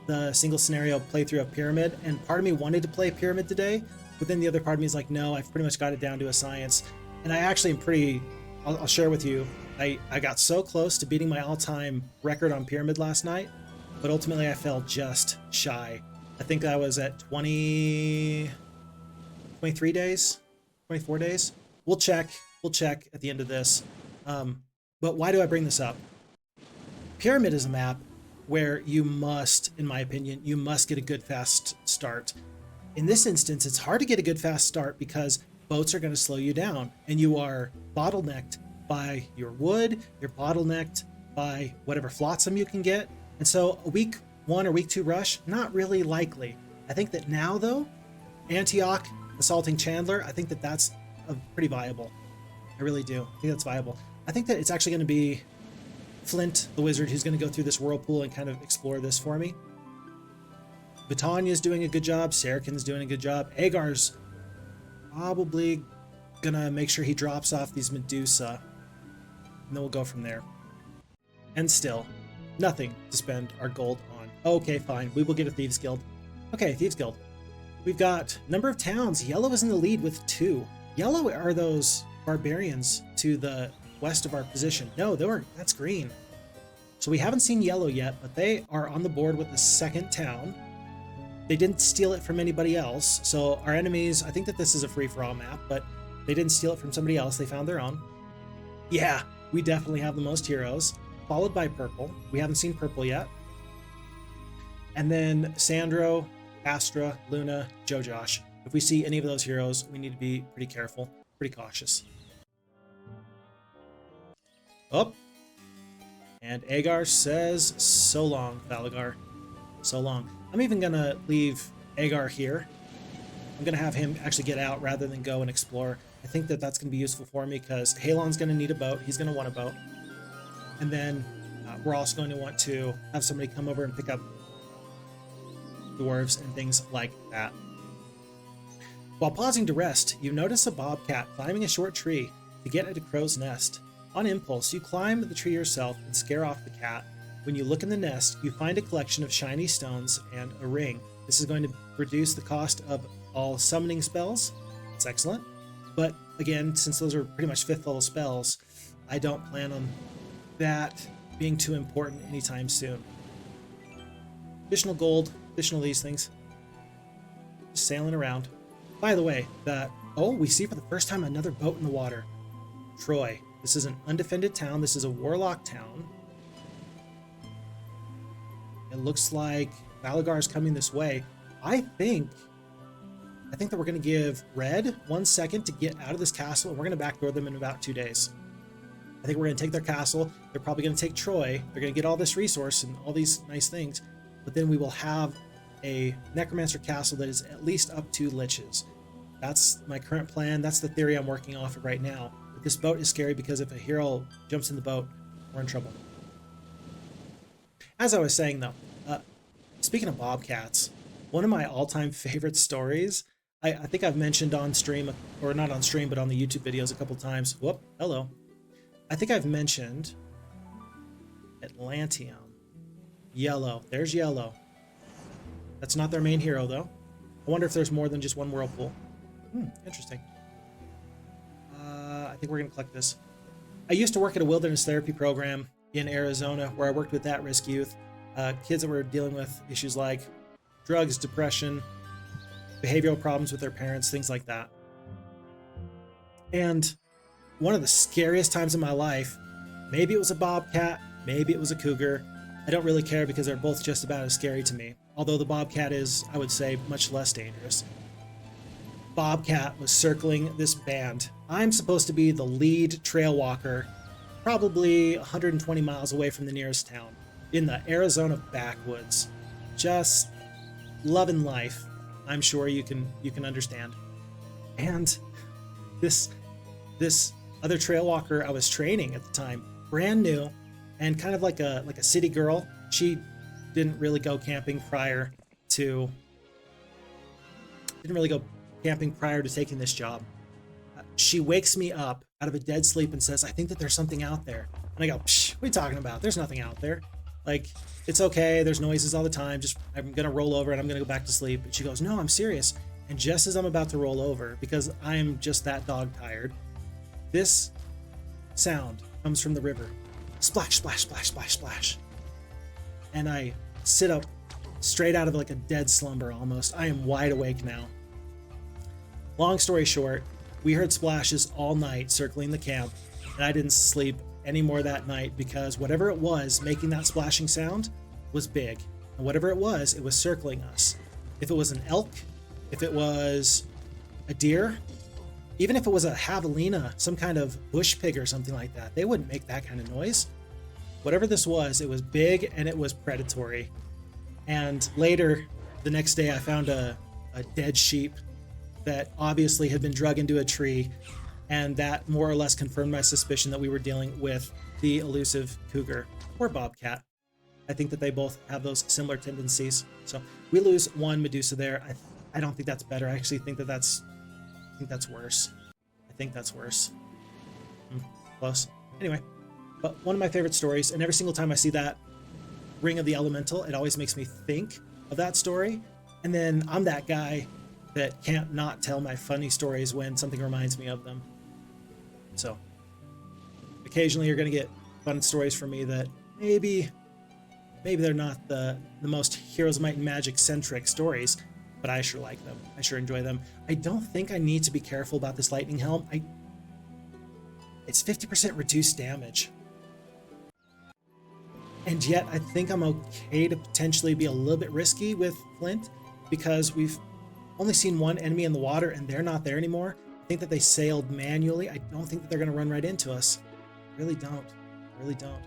the single scenario playthrough of Pyramid, and part of me wanted to play Pyramid today, but then the other part of me is like, no, I've pretty much got it down to a science. And I actually am pretty, I'll share with you, I got so close to beating my all-time record on Pyramid last night, but ultimately I fell just shy. I think I was at 23 days, 24 days. We'll check at the end of this. But why do I bring this up? Pyramid is a map where you must, in my opinion, you must get a good fast start. In this instance, it's hard to get a good fast start because boats are going to slow you down, and you are bottlenecked by your wood, you're bottlenecked by whatever flotsam you can get. And so a week 1 or week 2 rush, not really likely. I think that now though, Antioch assaulting Chandler, I think that that's pretty viable. I really do. I think that's viable. I think that it's actually going to be Flint, the wizard, who's going to go through this whirlpool and kind of explore this for me. Batanya's doing a good job. Sarakin's doing a good job. Agar's probably going to make sure he drops off these Medusa, and then we'll go from there. And still, nothing to spend our gold on. Okay, fine. We will get a Thieves Guild. Okay, Thieves Guild. We've got number of towns. Yellow is in the lead with 2. Yellow are those barbarians to the west of our position. No, that's green. So we haven't seen yellow yet, but they are on the board with the 2nd town. They didn't steal it from anybody else. So our enemies, I think that this is a free-for-all map, but they didn't steal it from somebody else. They found their own. Yeah, we definitely have the most heroes, followed by purple. We haven't seen purple yet. And then Sandro, Astra, Luna, Joe Josh. If we see any of those heroes, we need to be pretty careful, pretty cautious. Oh, and Agar says, so long, Thalagar. So long. I'm even going to leave Agar here. I'm going to have him actually get out rather than go and explore. I think that that's going to be useful for me because Halon's going to need a boat. He's going to want a boat. And then we're also going to want to have somebody come over and pick up dwarves and things like that. While pausing to rest, you notice a bobcat climbing a short tree to get at a crow's nest. On impulse, you climb the tree yourself and scare off the cat. When you look in the nest, you find a collection of shiny stones and a ring. This is going to reduce the cost of all summoning spells. That's excellent. But again, since those are pretty much 5th level spells, I don't plan on that being too important anytime soon. Additional gold, additional these things. Just sailing around. By the way, we see for the first time another boat in the water. Troy. This is an undefended town. This is a warlock town. It looks like Valagar is coming this way. I think that we're going to give Red 1 second to get out of this castle, and we're going to backdoor them in about 2 days. I think we're going to take their castle. They're probably going to take Troy. They're going to get all this resource and all these nice things, but then we will have a Necromancer castle that is at least up to liches. That's my current plan. That's the theory I'm working off of right now. But this boat is scary because if a hero jumps in the boat, we're in trouble. As I was saying though, speaking of bobcats, One of my all-time favorite stories, I think I've mentioned on stream, or not on stream, but on the YouTube videos a couple times. Whoop, hello. I think I've mentioned Atlanteum. Yellow. There's Yellow. That's not their main hero, though. I wonder if there's more than just one whirlpool. Interesting. I think we're going to collect this. I used to work at a wilderness therapy program in Arizona where I worked with at-risk youth, kids that were dealing with issues like drugs, depression, behavioral problems with their parents, things like that. And one of the scariest times in my life, maybe it was a bobcat, maybe it was a cougar. I don't really care because they're both just about as scary to me. Although the bobcat is, I would say, much less dangerous. Bobcat was circling this band. I'm supposed to be the lead trail walker, probably 120 miles away from the nearest town, in the Arizona backwoods. Just loving life. I'm sure you can understand. And this other trail walker I was training at the time, brand new, and kind of like a city girl. She didn't really go camping prior to taking this job. She wakes me up out of a dead sleep and says, I think that there's something out there. And I go, Psh, what are you talking about? There's nothing out there. Like, it's okay. There's noises all the time. Just, I'm going to roll over and I'm going to go back to sleep. And she goes, no, I'm serious. And just as I'm about to roll over, because I'm just that dog tired, this sound comes from the river. Splash, splash, splash, splash, splash. And I sit up straight out of like a dead slumber almost. I am wide awake now. Long story short, we heard splashes all night circling the camp, and I didn't sleep anymore that night because whatever it was making that splashing sound was big. And whatever it was circling us. If it was an elk, if it was a deer, even if it was a javelina, some kind of bush pig or something like that, they wouldn't make that kind of noise. Whatever this was, it was big and it was predatory. And later, the next day, I found a dead sheep that obviously had been drug into a tree, and that more or less confirmed my suspicion that we were dealing with the elusive cougar or bobcat. I think that they both have those similar tendencies. So we lose one Medusa there. I don't think that's better. I actually think that's worse. I think that's worse. Close. Anyway, but one of my favorite stories, and every single time I see that Ring of the Elemental, it always makes me think of that story. And then I'm that guy that can't not tell my funny stories when something reminds me of them. So occasionally you're going to get fun stories from me that maybe they're not the most Heroes of Might and Magic centric stories, but I sure like them. I sure enjoy them. I don't think I need to be careful about this lightning helm. It's 50% reduced damage. And yet I think I'm okay to potentially be a little bit risky with Flint because we've only seen one enemy in the water and they're not there anymore. I think that they sailed manually. I don't think that they're going to run right into us. I really don't. I really don't.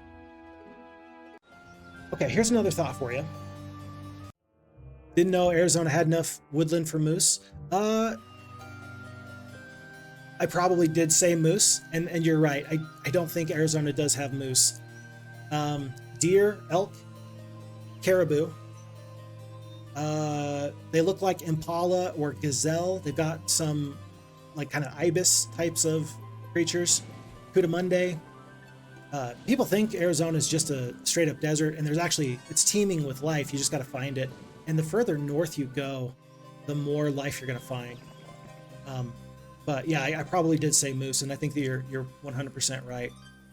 Okay, here's another thought for you. Didn't know Arizona had enough woodland for moose. I probably did say moose, and you're right. I don't think Arizona does have moose. Deer, elk, caribou. They look like impala or gazelle. They've got some like kind of ibis types of creatures. Cudamunde. People think Arizona is just a straight up desert, and it's teeming with life. You just got to find it. And the further north you go, the more life you're going to find. But yeah, I probably did say moose, and I think that you're 100% right.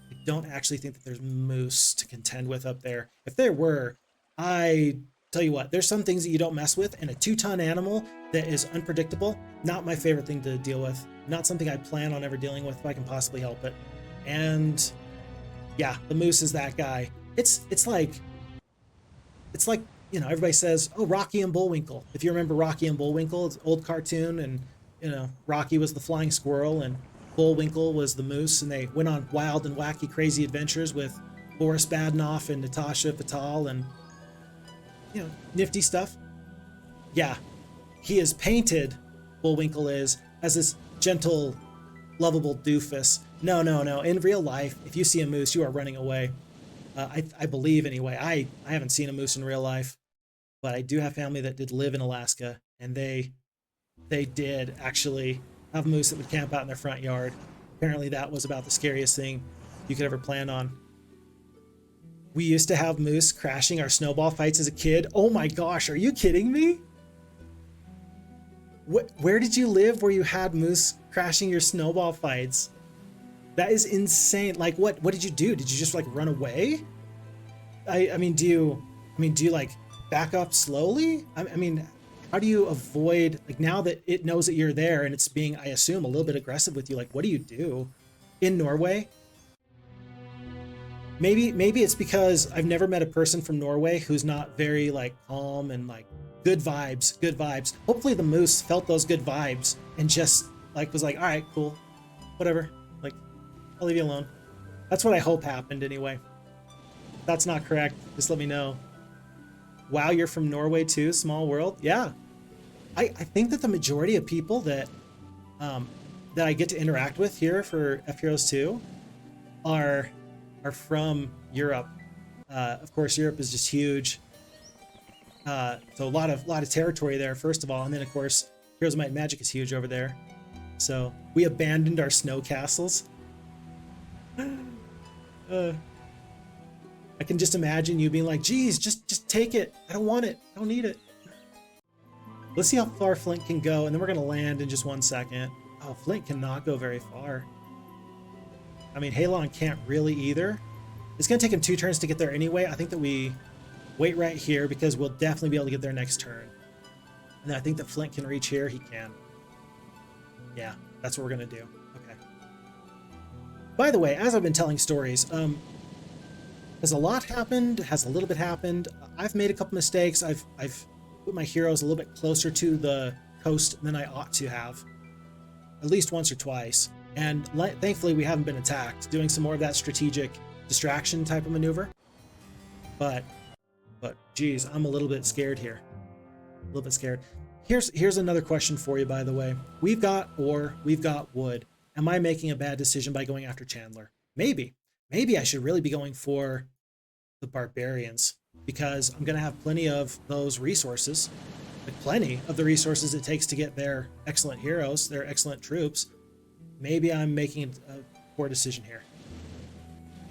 I don't actually think that there's moose to contend with up there. If there were, I tell you what, there's some things that you don't mess with, and a 2-ton animal that is unpredictable, not my favorite thing to deal with. Not something I plan on ever dealing with if I can possibly help it. And yeah, the moose is that guy. It's like, you know, everybody says, oh, Rocky and Bullwinkle. If you remember Rocky and Bullwinkle, it's an old cartoon, and you know, Rocky was the flying squirrel and Bullwinkle was the moose, and they went on wild and wacky crazy adventures with Boris Badenoff and Natasha Fatal and, you know, nifty stuff. Yeah, he is painted, Bullwinkle is, as this gentle, lovable doofus. No. In real life, if you see a moose, you are running away. I believe anyway. I haven't seen a moose in real life. but I do have family that did live in Alaska, and they did actually have moose that would camp out in their front yard. Apparently that was about the scariest thing you could ever plan on. We used to have moose crashing our snowball fights as a kid. Oh my gosh, are you kidding me? Where did you live where you had moose crashing your snowball fights? That is insane. Like, what did you do? Did you just like run away? I mean, do you like back up slowly? I mean, how do you avoid, like, now that it knows that you're there and it's being, I assume, a little bit aggressive with you, like, what do you do in Norway? Maybe it's because I've never met a person from Norway who's not very like calm and like good vibes. Hopefully the moose felt those good vibes and just like was like, all right, cool, whatever, like, I'll leave you alone. That's what I hope happened anyway. If that's not correct, just let me know. Wow, you're from Norway too? Small world? Yeah. I think that the majority of people that that I get to interact with here for FHeroes2 are from Europe. Of course, Europe is just huge. So a lot of territory there, first of all, and then of course, Heroes of Might and Magic is huge over there. So we abandoned our snow castles. I can just imagine you being like, geez, just take it. I don't want it. I don't need it. Let's see how far Flint can go, and then we're going to land in just 1 second. Oh, Flint cannot go very far. I mean, Halon can't really either. It's going to take him 2 turns to get there anyway. I think that we wait right here because we'll definitely be able to get there next turn. And then I think that Flint can reach here. He can. Yeah, that's what we're going to do. Okay. By the way, as I've been telling stories, has a lot happened? Has a little bit happened? I've made a couple mistakes. I've put my heroes a little bit closer to the coast than I ought to have. At least once or twice. And thankfully we haven't been attacked, doing some more of that strategic distraction type of maneuver. But geez, I'm a little bit scared here. A little bit scared. Here's another question for you, by the way. We've got ore, we've got wood. Am I making a bad decision by going after Chandler? Maybe. Maybe I should really be going for the barbarians, because I'm going to have plenty of those resources, like plenty of the resources it takes to get their excellent heroes, their excellent troops. Maybe I'm making a poor decision here.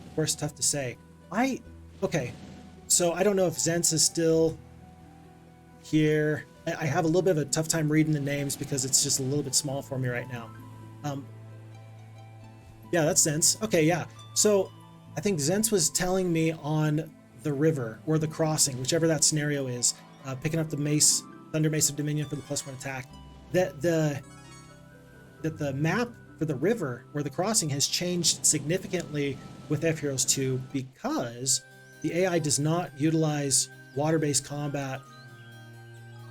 Of course, tough to say. Okay, so I don't know if Zentz is still here. I have a little bit of a tough time reading the names because it's just a little bit small for me right now. Yeah, that's Zentz. Okay, yeah. So I think Zentz was telling me on the river or the crossing, whichever that scenario is, picking up the mace, Thunder Mace of Dominion for the +1 attack, that the map for the river or the crossing has changed significantly with FHeroes2 because the AI does not utilize water-based combat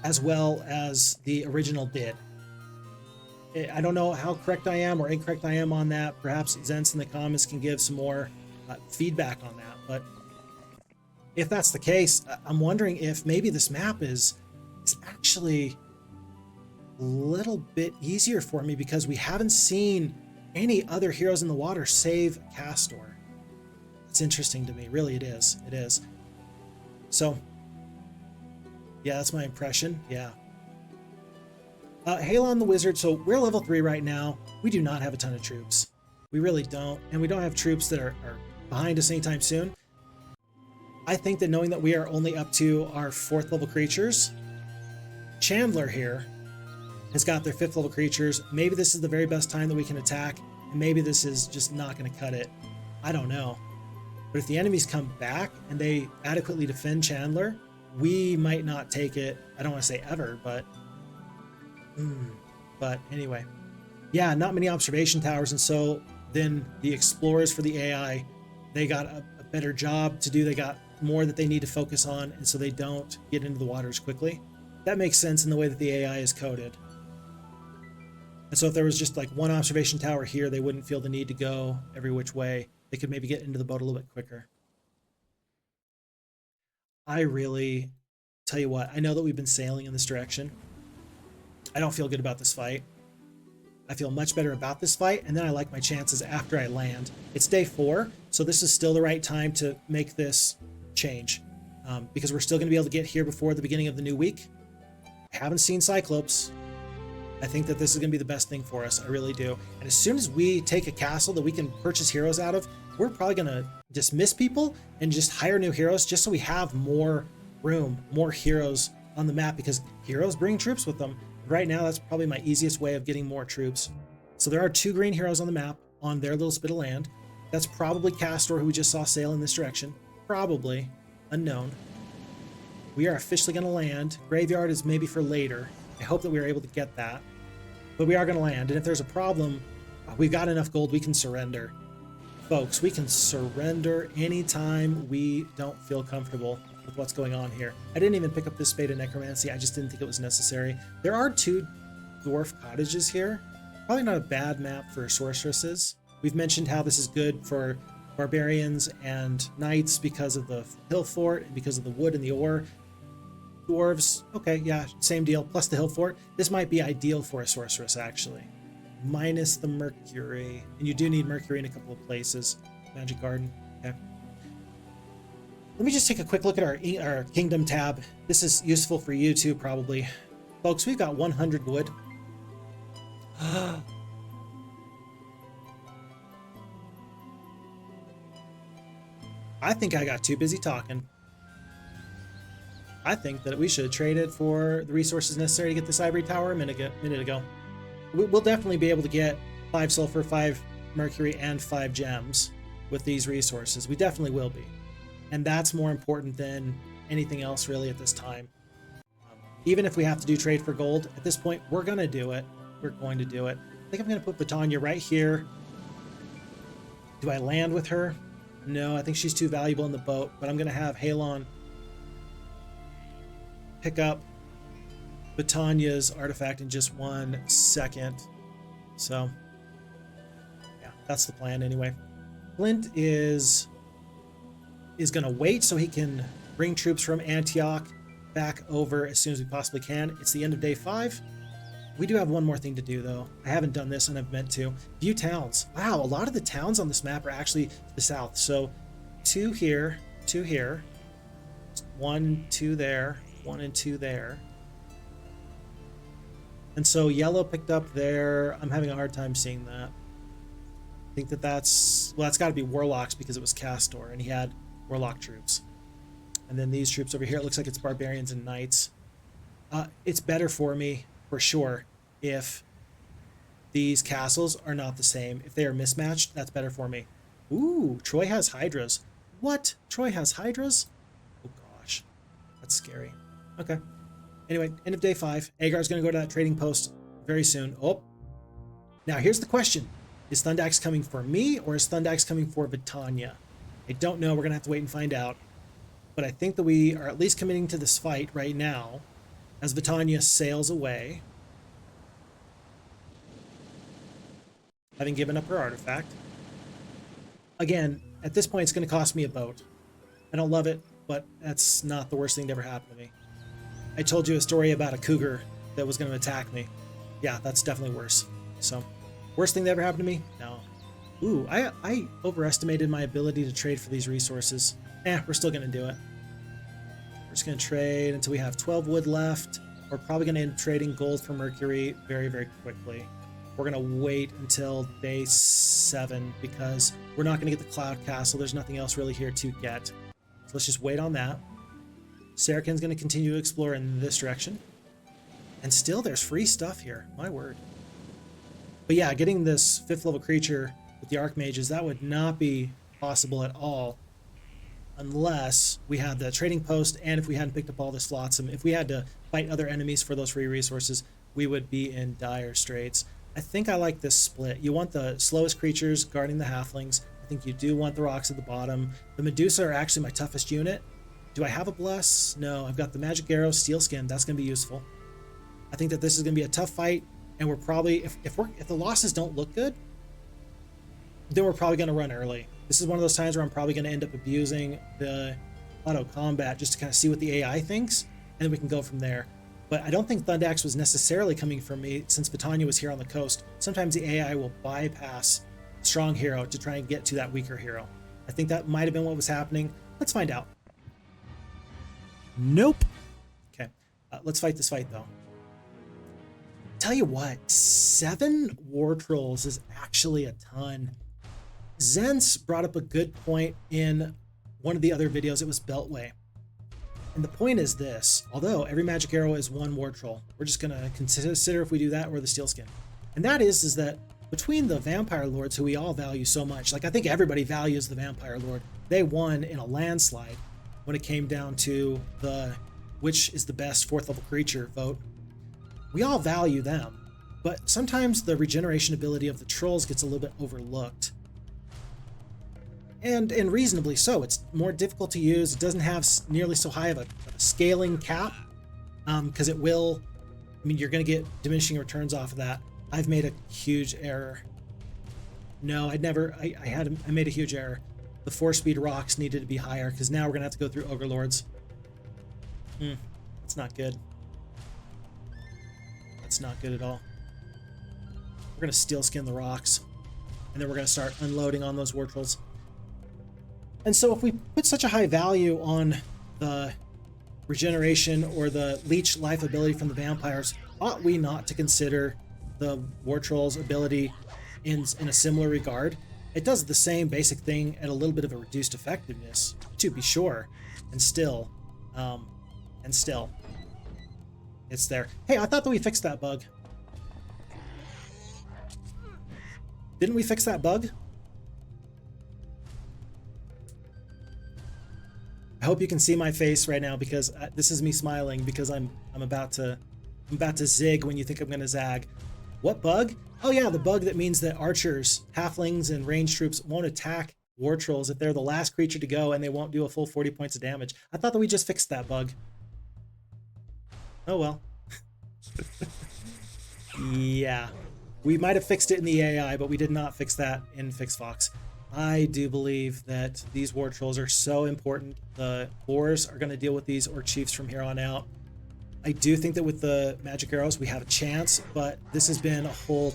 as well as the original did. I don't know how correct I am or incorrect I am on that. Perhaps Zentz in the comments can give some more feedback on that. But if that's the case, I'm wondering if maybe this map is actually a little bit easier for me because we haven't seen any other heroes in the water save Castor. It's interesting to me. Really, it is. It is. So, yeah, that's my impression. Yeah. Halon the Wizard. So we're level 3 right now. We do not have a ton of troops. We really don't. And we don't have troops that are behind us anytime soon. I think that knowing that we are only up to our 4th level creatures, Chandler here has got their 5th level creatures. Maybe this is the very best time that we can attack, and maybe this is just not going to cut it. I don't know. But if the enemies come back and they adequately defend Chandler, we might not take it. I don't want to say ever, but anyway. Yeah, not many observation towers, and so then the explorers for the AI, they got a better job to do. They got more that they need to focus on, and so they don't get into the waters quickly. That makes sense in the way that the AI is coded. And so if there was just like one observation tower here, they wouldn't feel the need to go every which way. They could maybe get into the boat a little bit quicker. I really, tell you what, I know that we've been sailing in this direction. I don't feel good about this fight. I feel much better about this fight, and then I like my chances after I land. It's day 4, so this is still the right time to make this change. because we're still going to be able to get here before the beginning of the new week. I haven't seen Cyclopes. I think that this is going to be the best thing for us. I really do. And as soon as we take a castle that we can purchase heroes out of, we're probably going to dismiss people and just hire new heroes just so we have more room, more heroes on the map, because heroes bring troops with them. Right now, that's probably my easiest way of getting more troops. So there are 2 green heroes on the map on their little spit of land. That's probably Castor, who we just saw sail in this direction. Probably. Unknown. We are officially going to land. Graveyard is maybe for later. I hope that we are able to get that. But we are going to land. And if there's a problem, we've got enough gold, we can surrender. Folks, we can surrender anytime we don't feel comfortable with what's going on here. I didn't even pick up this Spade of Necromancy. I just didn't think it was necessary. There are 2 dwarf cottages here. Probably not a bad map for sorceresses. We've mentioned how this is good for barbarians and knights because of the hill fort and because of the wood and the ore. Dwarves, okay, yeah, same deal, plus the hill fort. This might be ideal for a sorceress, actually. Minus the mercury. And you do need mercury in a couple of places. Magic Garden, okay. Let me just take a quick look at our kingdom tab. This is useful for you too, probably. Folks, we've got 100 wood. I think I got too busy talking. I think that we should have traded for the resources necessary to get this ivory tower a minute ago. We'll definitely be able to get 5 sulfur, 5 mercury, and 5 gems with these resources. We definitely will be. And that's more important than anything else really at this time. Even if we have to do trade for gold, at this point, we're going to do it. We're going to do it. I think I'm going to put Battania right here. Do I land with her? No, I think she's too valuable in the boat, but I'm going to have Halon pick up Battania's artifact in just 1 second. So, yeah, that's the plan anyway. Flint is going to wait so he can bring troops from Antioch back over as soon as we possibly can. It's the end of day 5. We do have one more thing to do, though. I haven't done this, and I've meant to. View towns. Wow, a lot of the towns on this map are actually to the south. So 2 here, 2 here, 1, 2 there, 1 and 2 there. And so yellow picked up there. I'm having a hard time seeing that. I think that's got to be warlocks because it was Castor, and he had warlock troops. And then these troops over here, it looks like it's barbarians and knights. It's better for me, for sure, if these castles are not the same. If they are mismatched, that's better for me. Ooh, Troy has hydras. What? Troy has hydras? Oh gosh, that's scary. Okay. Anyway, end of day 5. Agar's going to go to that trading post very soon. Oh. Now here's the question. Is Thundax coming for me, or is Thundax coming for Battania? I don't know. We're going to have to wait and find out. But I think that we are at least committing to this fight right now as Battania sails away, having given up her artifact. Again, at this point, it's going to cost me a boat. I don't love it, but that's not the worst thing to ever happen to me. I told you a story about a cougar that was going to attack me. Yeah, that's definitely worse. So, worst thing that ever happened to me? No. Ooh, I overestimated my ability to trade for these resources. We're still going to do it. We're just going to trade until we have 12 wood left. We're probably going to end up trading gold for mercury very, very quickly. We're going to wait until day 7 because we're not going to get the Cloud Castle. There's nothing else really here to get. So let's just wait on that. Sarkin's going to continue to explore in this direction. And still there's free stuff here. My word. But yeah, getting this 5th level creature with the Archmages, that would not be possible at all unless we had the trading post and if we hadn't picked up all this flotsam. If we had to fight other enemies for those free resources, we would be in dire straits. I think I like this split. You want the slowest creatures guarding the halflings. I think you do want the rocks at the bottom. The Medusa are actually my toughest unit. Do I have a bless? No, I've got the magic arrow, steel skin. That's going to be useful. I think that this is going to be a tough fight, and we're probably, if the losses don't look good, then we're probably going to run early. This is one of those times where I'm probably going to end up abusing the auto combat just to kind of see what the AI thinks, and then we can go from there. But I don't think Thundax was necessarily coming from me since Battania was here on the coast. Sometimes the AI will bypass a strong hero to try and get to that weaker hero. I think that might have been what was happening. Let's find out. Nope. Okay, let's fight this fight though. Tell you what, 7 war trolls is actually a ton. Zens brought up a good point in one of the other videos. It was Beltway. And the point is this: although every magic arrow is 1 war troll, we're just gonna consider if we do that or the steel skin. And that is that between the vampire lords, who we all value so much, like I think everybody values the vampire lord, they won in a landslide when it came down to the which is the best 4th level creature vote. We all value them, but sometimes the regeneration ability of the trolls gets a little bit overlooked. And reasonably so. It's more difficult to use. It doesn't have nearly so high of a scaling cap, because it will, I mean, you're going to get diminishing returns off of that. I've made a huge error. No, I made a huge error. The 4-speed rocks needed to be higher, because now we're going to have to go through Ogre Lords. That's not good. That's not good at all. We're going to steel skin the rocks, and then we're going to start unloading on those war trolls. And so if we put such a high value on the regeneration or the leech life ability from the vampires, ought we not to consider the war troll's ability in a similar regard? It does the same basic thing at a little bit of a reduced effectiveness, to be sure, and still, it's there. Hey, I thought that we fixed that bug. Didn't we fix that bug? I hope you can see my face right now, because this is me smiling because I'm about to zig when you think I'm gonna zag. What bug? Oh yeah, the bug that means that archers, halflings, and ranged troops won't attack war trolls if they're the last creature to go, and they won't do a full 40 points of damage. I thought that we just fixed that bug. Oh well. Yeah, we might have fixed it in the AI, but we did not fix that in Phixfox. I do believe that these war trolls are so important. The boars are going to deal with these orc chiefs from here on out. I do think that with the magic arrows we have a chance, but this has been a whole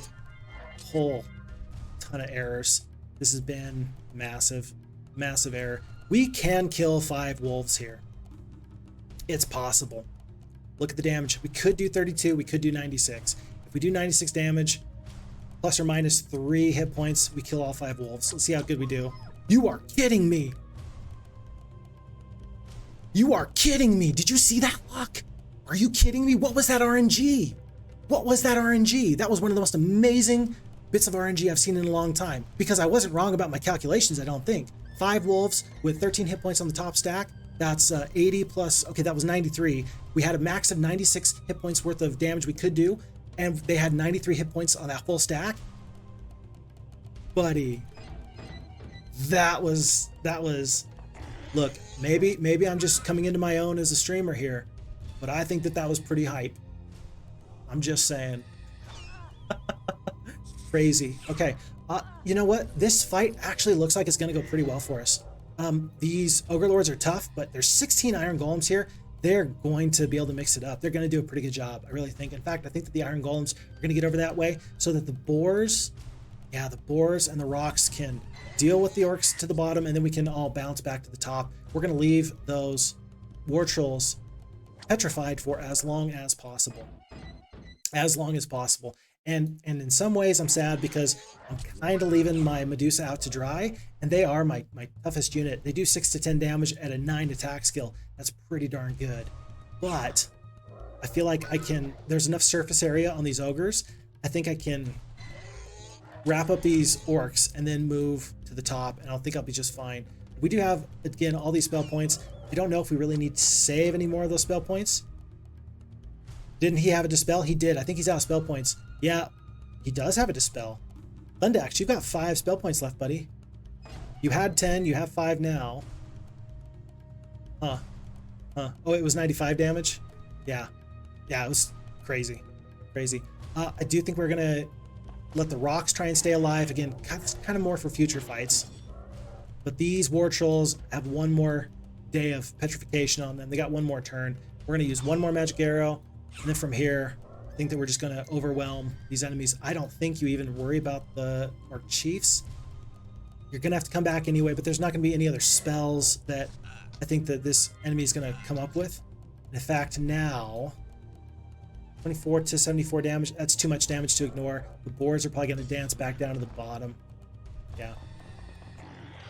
ton of errors. This has been massive error. We can kill 5 wolves here. It's possible. Look at the damage. We could do 32, we could do 96. If we do 96 damage, plus or minus 3 hit points, we kill all 5 wolves. Let's see how good we do. You are kidding me. You are kidding me. Did you see that luck? Are you kidding me? What was that RNG? What was that RNG? That was one of the most amazing bits of RNG I've seen in a long time, because I wasn't wrong about my calculations, I don't think. 5 wolves with 13 hit points on the top stack. That's 80 plus, okay, that was 93. We had a max of 96 hit points worth of damage we could do, and they had 93 hit points on that full stack. Buddy, that was, look, maybe I'm just coming into my own as a streamer here, but I think that was pretty hype. I'm just saying. Crazy. Okay, you know what? This fight actually looks like it's gonna go pretty well for us. These Ogre Lords are tough, but there's 16 Iron Golems here. They're going to be able to mix it up. They're going to do a pretty good job, I really think. In fact, I think that the Iron Golems are going to get over that way so that the boars, yeah, the boars and the rocks can deal with the orcs to the bottom, and then we can all bounce back to the top. We're going to leave those war trolls petrified for as long as possible. As long as possible. And in some ways I'm sad because I'm kind of leaving my Medusa out to dry, and they are my toughest unit. They do 6 to 10 damage at a 9 attack skill. That's pretty darn good. But I feel like there's enough surface area on these ogres. I think I can wrap up these orcs and then move to the top, and I think I'll be just fine. We do have, again, all these spell points. I don't know if we really need to save any more of those spell points. Didn't he have a dispel? He did. I think he's out of spell points. Yeah, he does have a dispel. Lundax, you've got 5 spell points left, buddy. You had 10, you have 5 now. Huh. Oh, it was 95 damage? Yeah, it was crazy. I do think we're gonna let the rocks try and stay alive. Again, kind of more for future fights. But these war trolls have 1 more day of petrification on them. They got 1 more turn. We're gonna use 1 more magic arrow, and then from here, I think that we're just going to overwhelm these enemies. I don't think you even worry about the Orc Chiefs. You're going to have to come back anyway, but there's not going to be any other spells that I think that this enemy is going to come up with. In fact, now 24 to 74 damage. That's too much damage to ignore. The boars are probably going to dance back down to the bottom. Yeah.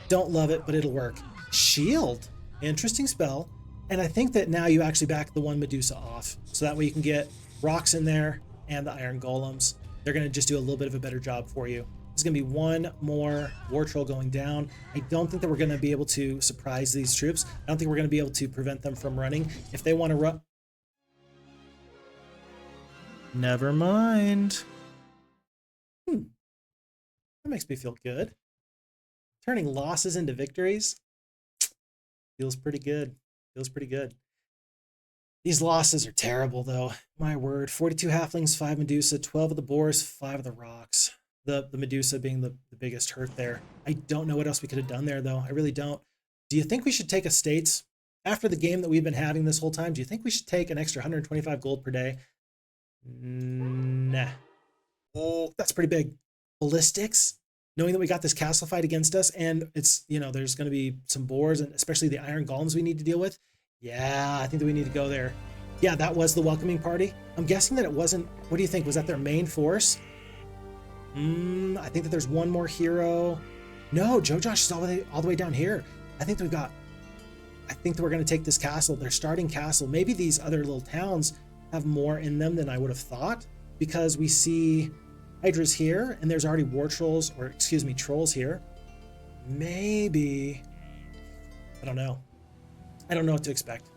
Don't love it, but it'll work. Shield. Interesting spell. And I think that now you actually back the one Medusa off. So that way you can get rocks in there and the iron golems. They're going to just do a little bit of a better job for you. There's going to be one more war troll going down. I don't think that we're going to be able to surprise these troops. I don't think we're going to be able to prevent them from running. If they want to run... Never mind. That makes me feel good. Turning losses into victories feels pretty good. Feels pretty good. These losses are terrible, though. My word. 42 halflings, 5 Medusa, 12 of the boars, 5 of the rocks. The Medusa being the biggest hurt there. I don't know what else we could have done there, though. I really don't. Do you think we should take estates? After the game that we've been having this whole time, do you think we should take an extra 125 gold per day? Nah. Oh, that's pretty big. Ballistics? Knowing that we got this castle fight against us, and it's, you know, there's going to be some boars, and especially the iron golems we need to deal with. Yeah, I think that we need to go there. Yeah, that was the welcoming party. I'm guessing that it wasn't... What do you think? Was that their main force? I think that there's one more hero. No, Joe Josh is all the way down here. I think that we're going to take this castle, their starting castle. Maybe these other little towns have more in them than I would have thought, because we see Hydra's here, and there's already war trolls, or excuse me, trolls here. Maybe. I don't know. I don't know what to expect.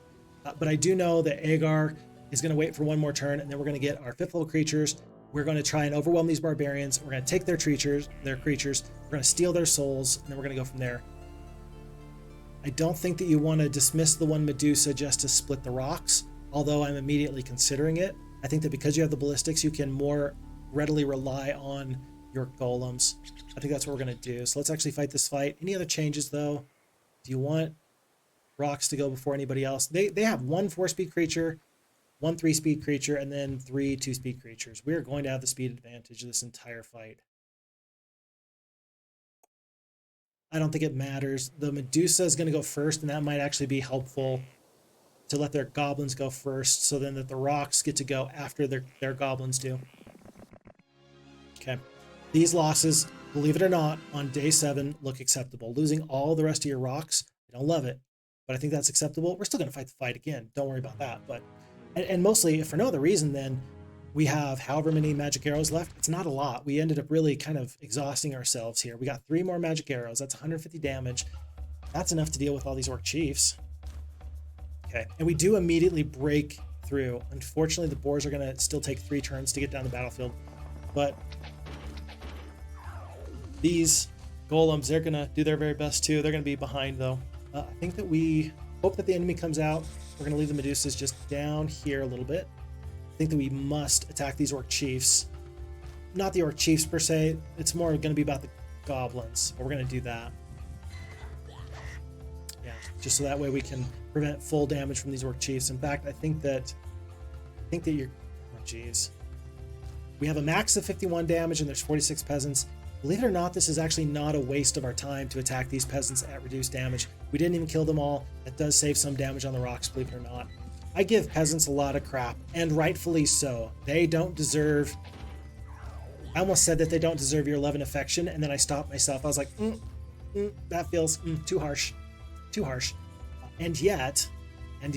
But I do know that Agar is going to wait for one more turn, and then we're going to get our 5th level creatures. We're going to try and overwhelm these barbarians. We're going to take their creatures. We're going to steal their souls, and then we're going to go from there. I don't think that you want to dismiss the one Medusa just to split the rocks, although I'm immediately considering it. I think that because you have the ballistics, you can more readily rely on your golems. I think that's what we're going to do. So let's actually fight this fight. Any other changes, though? Do you want rocks to go before anybody else? They have 1 4-speed creature, 1 3-speed creature, and then 3 2-speed creatures. We're going to have the speed advantage this entire fight. I don't think it matters. The Medusa is going to go first, and that might actually be helpful to let their goblins go first, so then that the rocks get to go after their goblins do. Okay. These losses, believe it or not, on day 7 look acceptable. Losing all the rest of your rocks, I don't love it, but I think that's acceptable. We're still going to fight the fight again. Don't worry about that. But and mostly, if for no other reason, then we have however many magic arrows left. It's not a lot. We ended up really kind of exhausting ourselves here. We got 3 more magic arrows. That's 150 damage. That's enough to deal with all these orc chiefs. Okay, and we do immediately break through. Unfortunately, the boars are going to still take 3 turns to get down the battlefield. But these golems, they're going to do their very best too. They're going to be behind, though. I think that we hope that the enemy comes out. We're going to leave the Medusas just down here a little bit. I think that we must attack these orc chiefs. Not the orc chiefs per se. It's more going to be about the goblins. But we're going to do that. Yeah, just so that way we can prevent full damage from these orc chiefs. In fact, I think that you're... Oh, geez. We have a max of 51 damage, and there's 46 peasants. Believe it or not, this is actually not a waste of our time to attack these peasants at reduced damage. We didn't even kill them all. That does save some damage on the rocks, believe it or not. I give peasants a lot of crap, and rightfully so. They don't deserve... I almost said that they don't deserve your love and affection, and then I stopped myself. I was like, that feels too harsh. Too harsh. And yet, I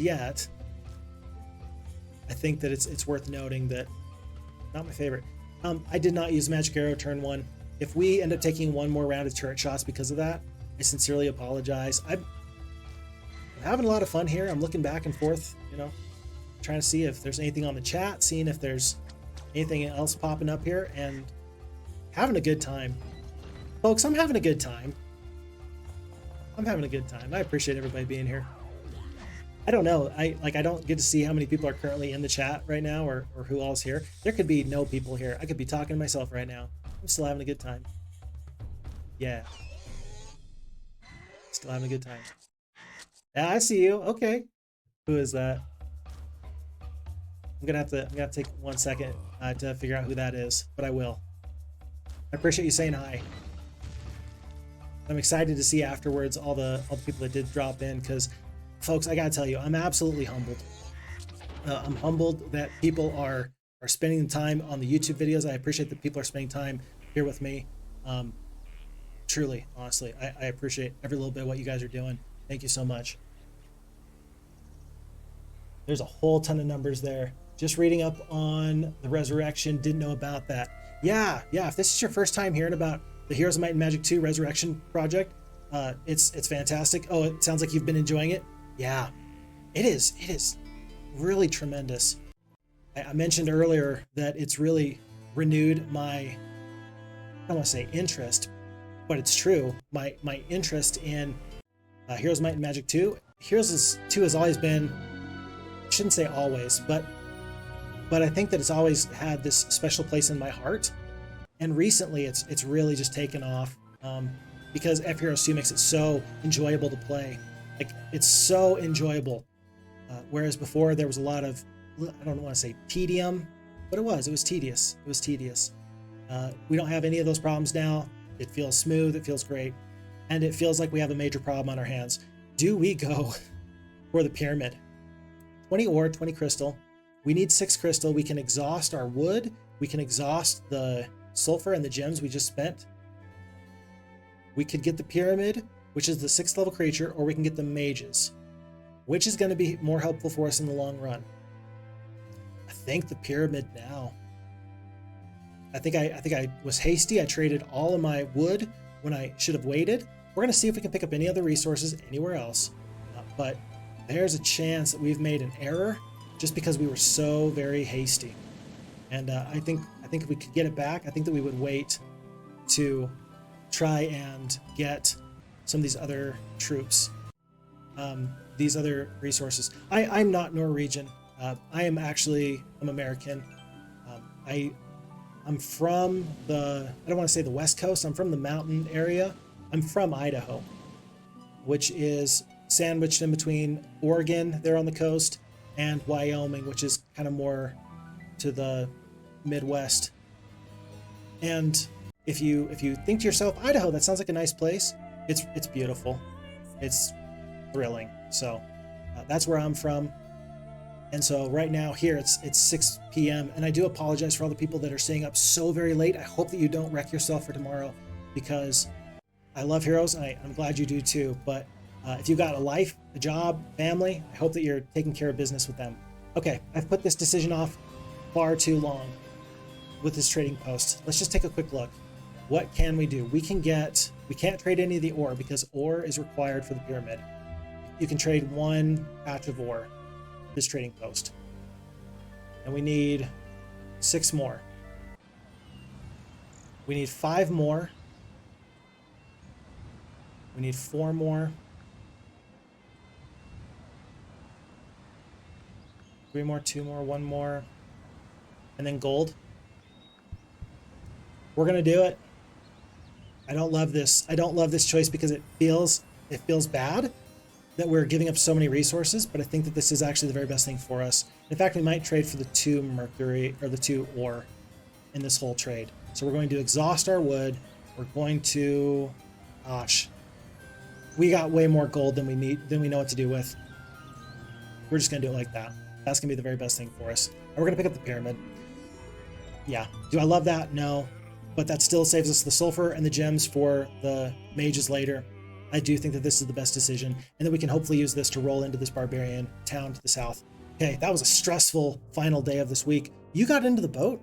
think that it's worth noting that... Not my favorite. I did not use Magic Arrow turn 1. If we end up taking one more round of turret shots because of that, I sincerely apologize. I'm having a lot of fun here. I'm looking back and forth, you know, trying to see if there's anything on the chat, seeing if there's anything else popping up here, and having a good time. Folks, I'm having a good time. I'm having a good time. I appreciate everybody being here. I don't know. I don't get to see how many people are currently in the chat right now, or who else here. There could be no people here. I could be talking to myself right now. I'm still having a good time. Yeah. Still having a good time. Yeah, I see you. Okay. Who is that? I'm gonna have to take 1 second to figure out who that is, but I will. I appreciate you saying hi. I'm excited to see afterwards all the people that did drop in, because folks, I gotta tell you, I'm absolutely humbled. I'm humbled that people are spending time on the YouTube videos. I appreciate that people are spending time here with me. Truly, honestly, I appreciate every little bit of what you guys are doing. Thank you so much. There's a whole ton of numbers there. Just reading up on the Resurrection, didn't know about that. Yeah, if this is your first time hearing about the Heroes of Might and Magic 2 Resurrection project, it's fantastic. Oh, it sounds like you've been enjoying it. Yeah, it is really tremendous. I mentioned earlier that it's really renewed my, I don't want to say interest, but it's true. My interest in Heroes of Might and Magic 2. Heroes 2 has always been, I shouldn't say always, but I think that it's always had this special place in my heart. And recently it's really just taken off because FHeroes2 makes it so enjoyable to play. Like, it's so enjoyable. Whereas before there was a lot of, I don't want to say tedium, but it was tedious. It was tedious. We don't have any of those problems now. It feels smooth. It feels great. And it feels like we have a major problem on our hands. Do we go for the pyramid? 20 ore, 20 crystal. We need 6 crystal. We can exhaust our wood. We can exhaust the sulfur and the gems we just spent. We could get the pyramid, which is the 6th level creature, or we can get the mages. Which is going to be more helpful for us in the long run? I think the pyramid now. I think I was hasty. I traded all of my wood when I should have waited. We're going to see if we can pick up any other resources anywhere else. But there's a chance that we've made an error just because we were so very hasty. And I think if we could get it back, I think that we would wait to try and get some of these other troops, these other resources. I'm not Norwegian. I'm American. I'm from I don't want to say the West Coast. I'm from the mountain area. I'm from Idaho, which is sandwiched in between Oregon there on the coast and Wyoming, which is kind of more to the Midwest. And if you think to yourself, Idaho, that sounds like a nice place, it's beautiful. It's thrilling. So that's where I'm from. And so right now here it's 6 p.m. and I do apologize for all the people that are staying up so very late. I hope that you don't wreck yourself for tomorrow, because I love Heroes and I'm glad you do too. But if you've got a life, a job, family, I hope that you're taking care of business with them. Okay, I've put this decision off far too long with this trading post. Let's just take a quick look. What can we do? We can't trade any of the ore because ore is required for the pyramid. You can trade 1 patch of ore, this trading post. And we need 6 more. We need 5 more. We need 4 more. 3 more, 2 more, 1 more. And then gold. We're gonna do it. I don't love this. I don't love this choice because it feels bad that we're giving up so many resources, but I think that this is actually the very best thing for us. In fact, we might trade for the 2 mercury or the 2 ore in this whole trade. So we're going to exhaust our wood. We're going to, gosh, we got way more gold than we know what to do with. We're just gonna do it like that. That's gonna be the very best thing for us. And we're gonna pick up the pyramid. Yeah, do I love that? No, but that still saves us the sulfur and the gems for the mages later. I do think that this is the best decision, and that we can hopefully use this to roll into this barbarian town to the south. Okay, that was a stressful final day of this week. You got into the boat?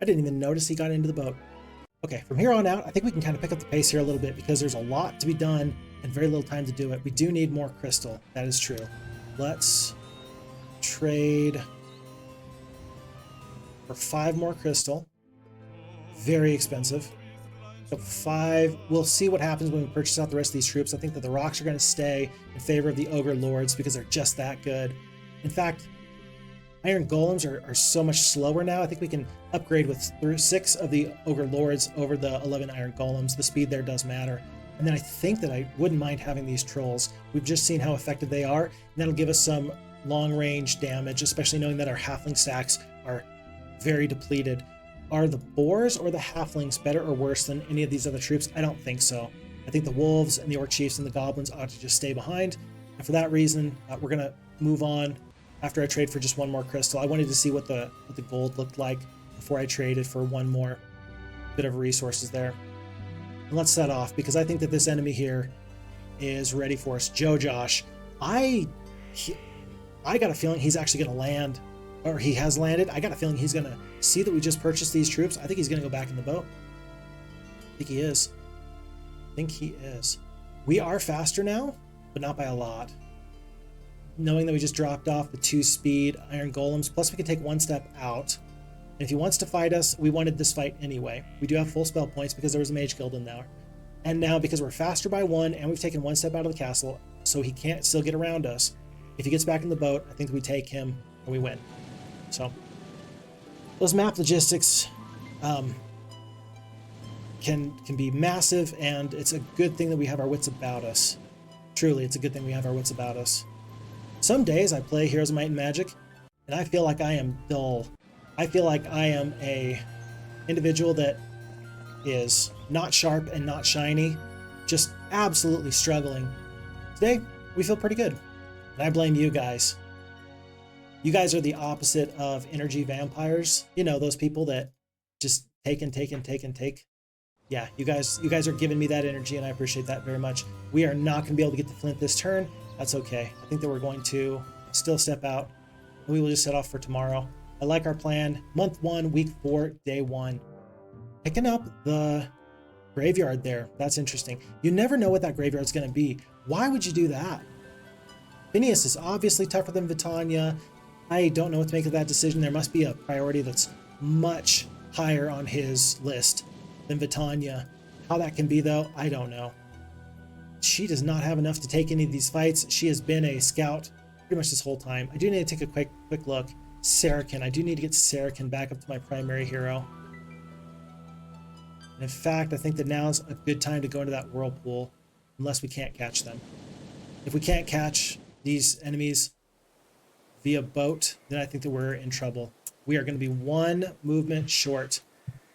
I didn't even notice he got into the boat. Okay, from here on out, I think we can kind of pick up the pace here a little bit because there's a lot to be done and very little time to do it. We do need more crystal. That is true. Let's trade for 5 more crystal. Very expensive. So 5, we'll see what happens when we purchase out the rest of these troops. I think that the rocks are going to stay in favor of the ogre lords because they're just that good. In fact, iron golems are so much slower now. I think we can upgrade with 6 of the ogre lords over the 11 iron golems. The speed there does matter. And then I think that I wouldn't mind having these trolls. We've just seen how effective they are, and that'll give us some long-range damage, especially knowing that our halfling stacks are very depleted. Are the boars or the halflings better or worse than any of these other troops? I don't think so. I think the wolves and the orc chiefs and the goblins ought to just stay behind. And for that reason, we're going to move on after I trade for just one more crystal. I wanted to see what the gold looked like before I traded for one more bit of resources there. And let's set off, because I think that this enemy here is ready for us. Josh, I got a feeling he's actually going to land, or he has landed. I got a feeling he's going to see that we just purchased these troops. I think he's going to go back in the boat. I think he is. We are faster now, but not by a lot. Knowing that we just dropped off the 2-speed iron golems, plus we can take one step out. And if he wants to fight us, we wanted this fight anyway. We do have full spell points because there was a mage guild in there. And now because we're faster by 1 and we've taken one step out of the castle, so he can't still get around us. If he gets back in the boat, I think we take him and we win. So those map logistics can be massive, and it's a good thing that we have our wits about us. Truly, it's a good thing we have our wits about us. Some days I play Heroes of Might and Magic, and I feel like I am dull. I feel like I am a individual that is not sharp and not shiny, just absolutely struggling. Today, we feel pretty good, and I blame you guys. You guys are the opposite of energy vampires. You know, those people that just take and take and take and take. Yeah, you guys are giving me that energy, and I appreciate that very much. We are not going to be able to get to Flint this turn. That's okay. I think that we're going to still step out. We will just set off for tomorrow. I like our plan. Month 1, week 4, day 1. Picking up the graveyard there. That's interesting. You never know what that graveyard's going to be. Why would you do that? Phineas is obviously tougher than Vitania. I don't know what to make of that decision. There must be a priority that's much higher on his list than Vitania. How that can be, though, I don't know. She does not have enough to take any of these fights. She has been a scout pretty much this whole time. I do need to take a quick look. Saracen. I do need to get Saracen back up to my primary hero. And in fact, I think that now's a good time to go into that whirlpool, unless we can't catch them. If we can't catch these enemies via boat, then I think that we're in trouble. We are going to be 1 movement short.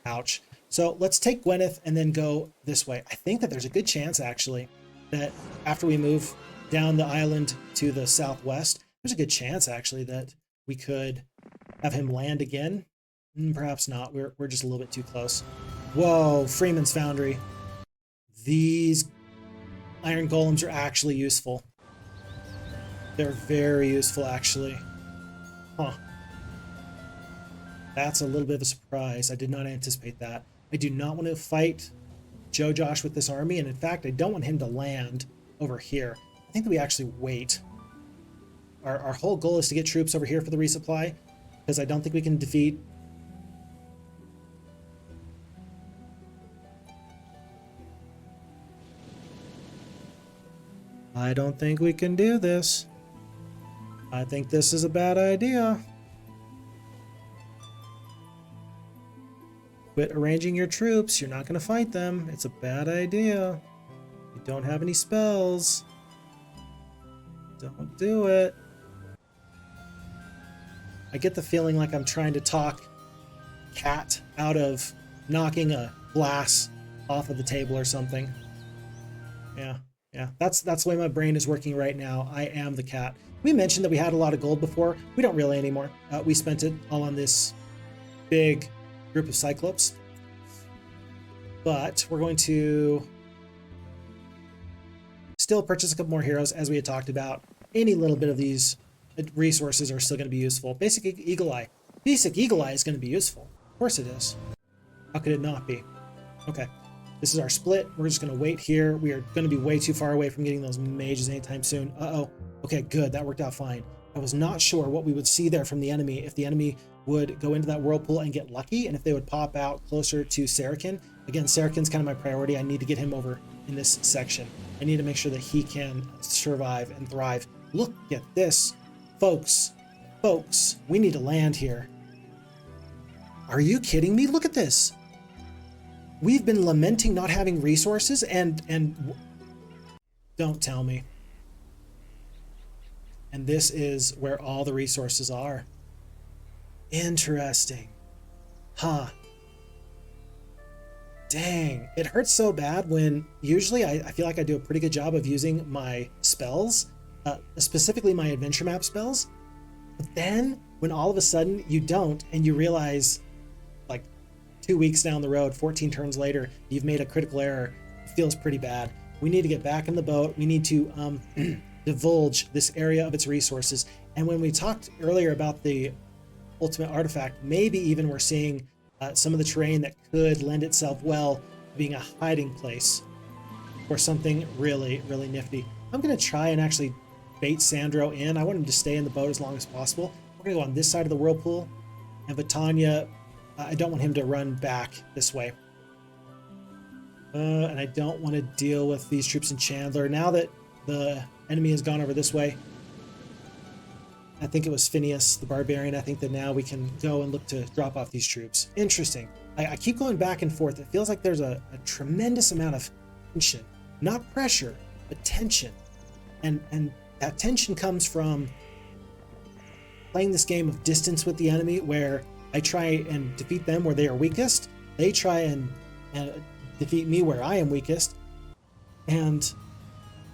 Ouch. So let's take Gwyneth and then go this way. I think that there's a good chance, actually, that after we move down the island to the southwest, there's a good chance, actually, that we could have him land again. Perhaps not. We're just a little bit too close. Whoa, Freeman's Foundry. These iron golems are actually useful. They're very useful, actually. Huh. That's a little bit of a surprise. I did not anticipate that. I do not want to fight Josh with this army, and in fact, I don't want him to land over here. I think that we actually wait. Our whole goal is to get troops over here for the resupply, because I don't think we can defeat... I don't think we can do this. I think this is a bad idea. Quit arranging your troops. You're not going to fight them. It's a bad idea. You don't have any spells. Don't do it. I get the feeling like I'm trying to talk Cat out of knocking a glass off of the table or something. Yeah, that's the way my brain is working right now. I am the cat. We mentioned that we had a lot of gold before. We don't really anymore. We spent it all on this big group of Cyclopes. But we're going to still purchase a couple more heroes, as we had talked about. Any little bit of these resources are still going to be useful. Basic Eagle Eye. Basic Eagle Eye is going to be useful. Of course it is. How could it not be? Okay. This is our split. We're just going to wait here. We are going to be way too far away from getting those mages anytime soon. Uh-oh. Okay, good. That worked out fine. I was not sure what we would see there from the enemy, if the enemy would go into that whirlpool and get lucky, and if they would pop out closer to Saracen. Again, Saracen's kind of my priority. I need to get him over in this section. I need to make sure that he can survive and thrive. Look at this. Folks, we need to land here. Are you kidding me? Look at this. We've been lamenting not having resources, and don't tell me. And this is where all the resources are. Interesting. Huh. Dang. It hurts so bad when usually I feel like I do a pretty good job of using my spells, specifically my adventure map spells. But then when all of a sudden you don't, and you realize like 2 weeks down the road, 14 turns later, you've made a critical error, it feels pretty bad. We need to get back in the boat. We need to divulge this area of its resources. And when we talked earlier about the ultimate artifact, maybe even we're seeing some of the terrain that could lend itself well to being a hiding place for something really, really nifty. I'm going to try and actually bait Sandro in. I want him to stay in the boat as long as possible. We're going to go on this side of the whirlpool. And Vitania, I don't want him to run back this way. And I don't want to deal with these troops in Chandler. Now that the enemy has gone over this way, I think it was Phineas, the barbarian. I think that now we can go and look to drop off these troops. Interesting. I keep going back and forth. It feels like there's a tremendous amount of tension. Not pressure, but tension. And that tension comes from playing this game of distance with the enemy, where I try and defeat them where they are weakest. They try and defeat me where I am weakest. And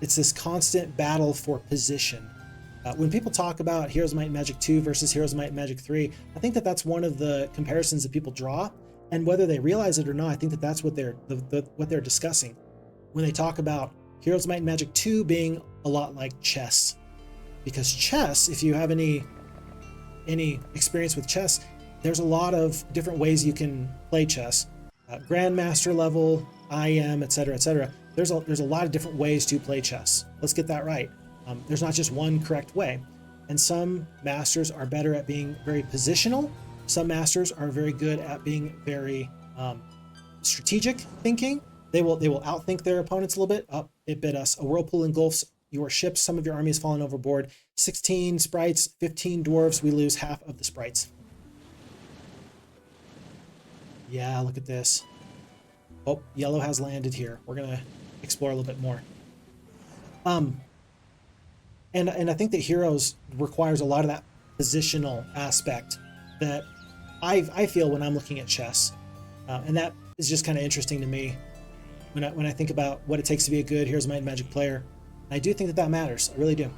it's this constant battle for position. When people talk about Heroes of Might and Magic 2 versus Heroes of Might and Magic 3, I think that that's one of the comparisons that people draw. And whether they realize it or not, I think that that's what they're discussing when they talk about Heroes of Might and Magic 2 being a lot like chess. Because chess, if you have any experience with chess, there's a lot of different ways you can play chess. Grandmaster level, IM, etc., etc. There's a lot of different ways to play chess. Let's get that right. There's not just one correct way. And some masters are better at being very positional. Some masters are very good at being very strategic thinking. They will outthink their opponents a little bit. Oh, it bit us. A whirlpool engulfs your ships. Some of your army has fallen overboard. 16 sprites, 15 dwarves. We lose half of the sprites. Yeah, look at this. Oh, yellow has landed here. We're going to explore a little bit more. And I think that Heroes requires a lot of that positional aspect that I feel when I'm looking at chess. And that is just kind of interesting to me when I think about what it takes to be a good Heroes of Might and Magic player. And I do think that that matters. I really do.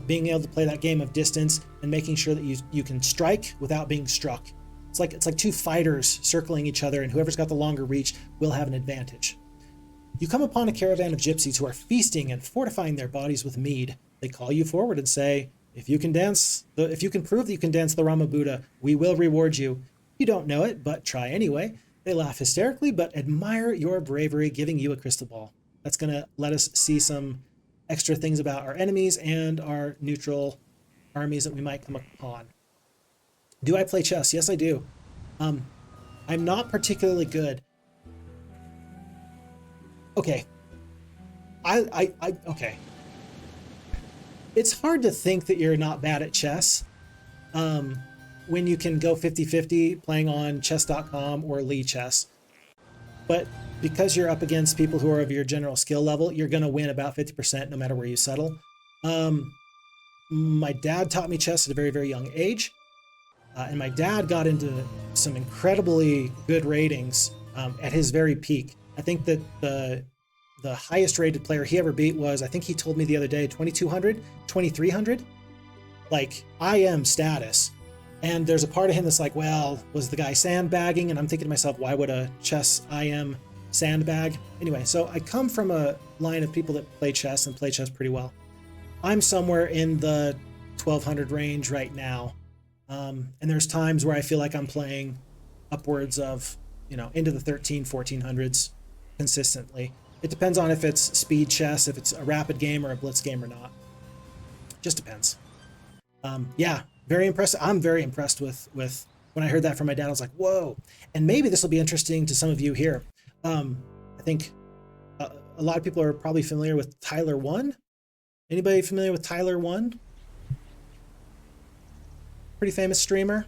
Being able to play that game of distance and making sure that you can strike without being struck. It's like two fighters circling each other, and whoever's got the longer reach will have an advantage. You come upon a caravan of gypsies who are feasting and fortifying their bodies with mead. They call you forward and say, if you can prove that you can dance the Rama Buddha, we will reward you. You don't know it, but try anyway. They laugh hysterically, but admire your bravery, giving you a crystal ball. That's going to let us see some extra things about our enemies and our neutral armies that we might come upon. Do I play chess? Yes, I do. I'm not particularly good. Okay. Okay. It's hard to think that you're not bad at chess when you can go 50-50 playing on chess.com or Lee Chess. But because you're up against people who are of your general skill level, you're going to win about 50% no matter where you settle. My dad taught me chess at a very, very young age. And my dad got into some incredibly good ratings at his very peak. I think that the highest rated player he ever beat was, I think he told me the other day, 2200, 2300. Like, IM status. And there's a part of him that's like, well, was the guy sandbagging? And I'm thinking to myself, why would a chess IM sandbag? Anyway, so I come from a line of people that play chess and play chess pretty well. I'm somewhere in the 1200 range right now. And there's times where I feel like I'm playing upwards of, into the 1400s consistently. It depends on if it's speed chess, if it's a rapid game or a blitz game or not. Just depends. Yeah, very impressive. I'm very impressed with when I heard that from my dad. I was like, whoa. And maybe this will be interesting to some of you here. I think a lot of people are probably familiar with Tyler 1. Anybody familiar with Tyler 1? Pretty famous streamer.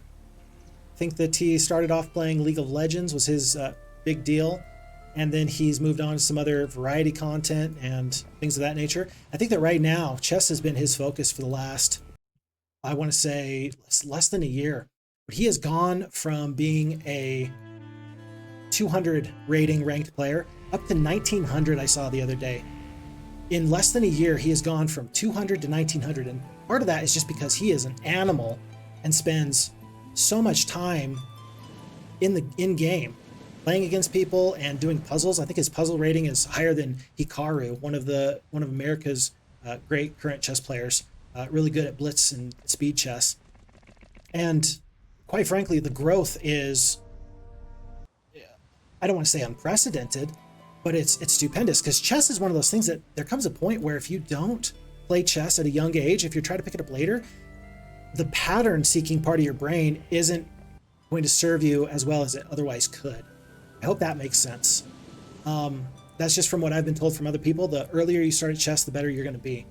I think that he started off playing League of Legends was his big deal. And then he's moved on to some other variety content and things of that nature. I think that right now, chess has been his focus for the last, I want to say, less than a year. But he has gone from being a 200 rating ranked player up to 1900 I saw the other day. in less than a year, he has gone from 200 to 1900. And part of that is just because he is an animal and spends so much time in game playing against people and doing puzzles. I think his puzzle rating is higher than Hikaru, one of America's great current chess players, really good at blitz and speed chess. And quite frankly, the growth is, I don't want to say unprecedented, but it's stupendous, because chess is one of those things that there comes a point where if you don't play chess at a young age, if you try to pick it up later, the pattern seeking part of your brain isn't going to serve you as well as it otherwise could. I hope that makes sense. That's just from what I've been told from other people. The earlier you start at chess, the better you're going to be.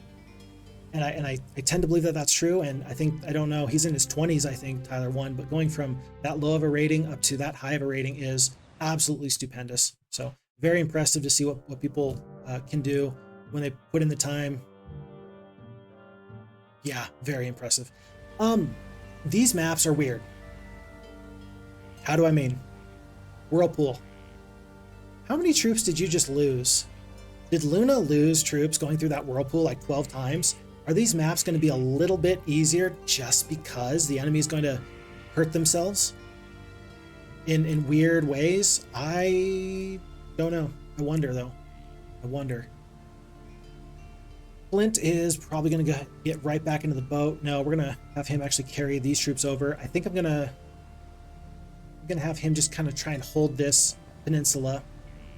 And I tend to believe that that's true. And I think, I don't know, he's in his 20s, I think, Tyler won, but going from that low of a rating up to that high of a rating is absolutely stupendous. So very impressive to see what people can do when they put in the time. Yeah, very impressive. These maps are weird. How do I mean? Whirlpool. How many troops did you just lose? Did Luna lose troops going through that whirlpool like 12 times? Are these maps going to be a little bit easier just because the enemy is going to hurt themselves in weird ways? I don't know. I wonder, though. I wonder. Flint is probably going to get right back into the boat. No, we're going to have him actually carry these troops over. I think I'm going to have him just kind of try and hold this peninsula.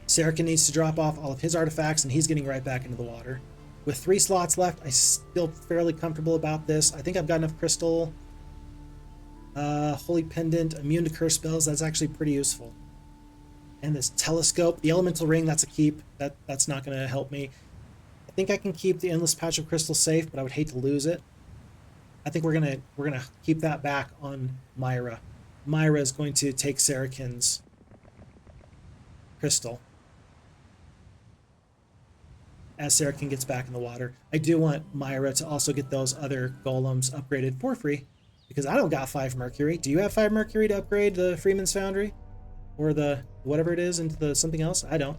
Saracen needs to drop off all of his artifacts, and he's getting right back into the water. With 3 slots left, I still fairly comfortable about this. I think I've got enough crystal. Holy Pendant, immune to curse spells. That's actually pretty useful. And this telescope, the elemental ring, that's a keep. That's not going to help me. I think I can keep the endless patch of crystal safe, but I would hate to lose it. I think we're gonna keep that back on Myra. Myra is going to take Saracen's crystal as Saracen gets back in the water. I do want Myra to also get those other golems upgraded for free, because I don't got 5 mercury. Do you have 5 mercury to upgrade the Freeman's Foundry? Or the whatever it is into the something else? I don't.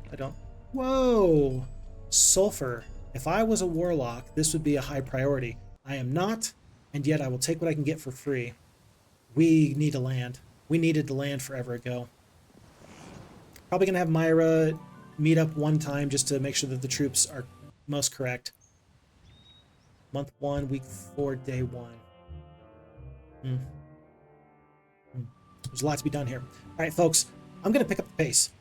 Whoa! Sulfur. If I was a warlock, this would be a high priority. I am not, and yet I will take what I can get for free. We need to land. We needed to land forever ago. Probably going to have Myra meet up one time just to make sure that the troops are most correct. Month 1, week 4, day 1. There's a lot to be done here. All right, folks, I'm going to pick up the pace.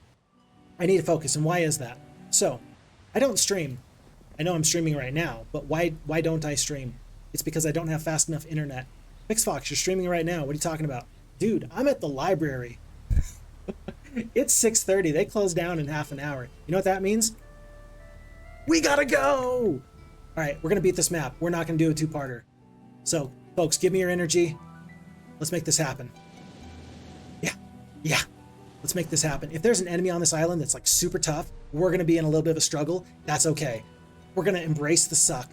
I need to focus, and why is that? So, I don't stream. I know I'm streaming right now, but why don't I stream? It's because I don't have fast enough internet. Phixfox, you're streaming right now. What are you talking about? Dude, I'm at the library. It's 6:30. They close down in half an hour. You know what that means? We gotta go! All right, we're gonna beat this map. We're not gonna do a 2-parter. So, folks, give me your energy. Let's make this happen. Yeah. Let's make this happen. If there's an enemy on this island that's like super tough, we're going to be in a little bit of a struggle. That's okay. We're going to embrace the suck.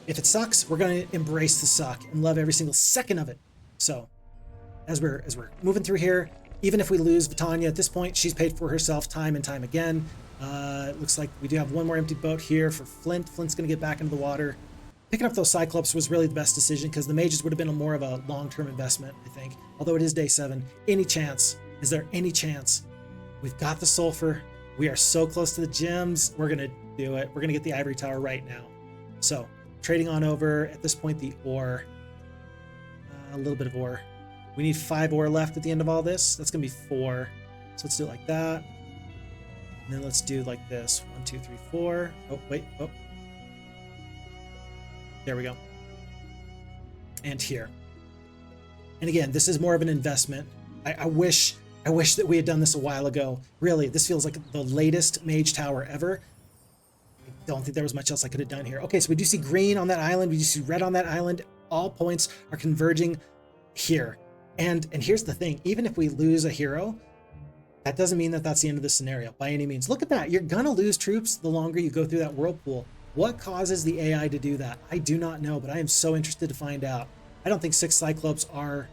If it sucks, we're going to embrace the suck and love every single second of it. So as we're moving through here, even if we lose Vitania at this point, she's paid for herself time and time again. It looks like we do have one more empty boat here for Flint. Flint's going to get back into the water. Picking up those Cyclopes was really the best decision, because the mages would have been more of a long-term investment, I think. Although it is day 7. Any chance? Is there any chance? We've got the sulfur. We are so close to the gems. We're going to do it. We're going to get the ivory tower right now. So, trading on over, at this point, the ore. A little bit of ore. We need 5 ore left at the end of all this. That's going to be 4. So let's do it like that. And then let's do like this. 1, 2, 3, 4. Oh, wait. Oh. There we go. And here. And again, this is more of an investment. I wish that we had done this a while ago. Really, this feels like the latest mage tower ever. I don't think there was much else I could have done here. Okay, so we do see green on that island. We do see red on that island. All points are converging here. And here's the thing. Even if we lose a hero, that doesn't mean that that's the end of the scenario by any means. Look at that. You're going to lose troops the longer you go through that whirlpool. What causes the AI to do that? I do not know, but I am so interested to find out. I don't think 6 Cyclopes are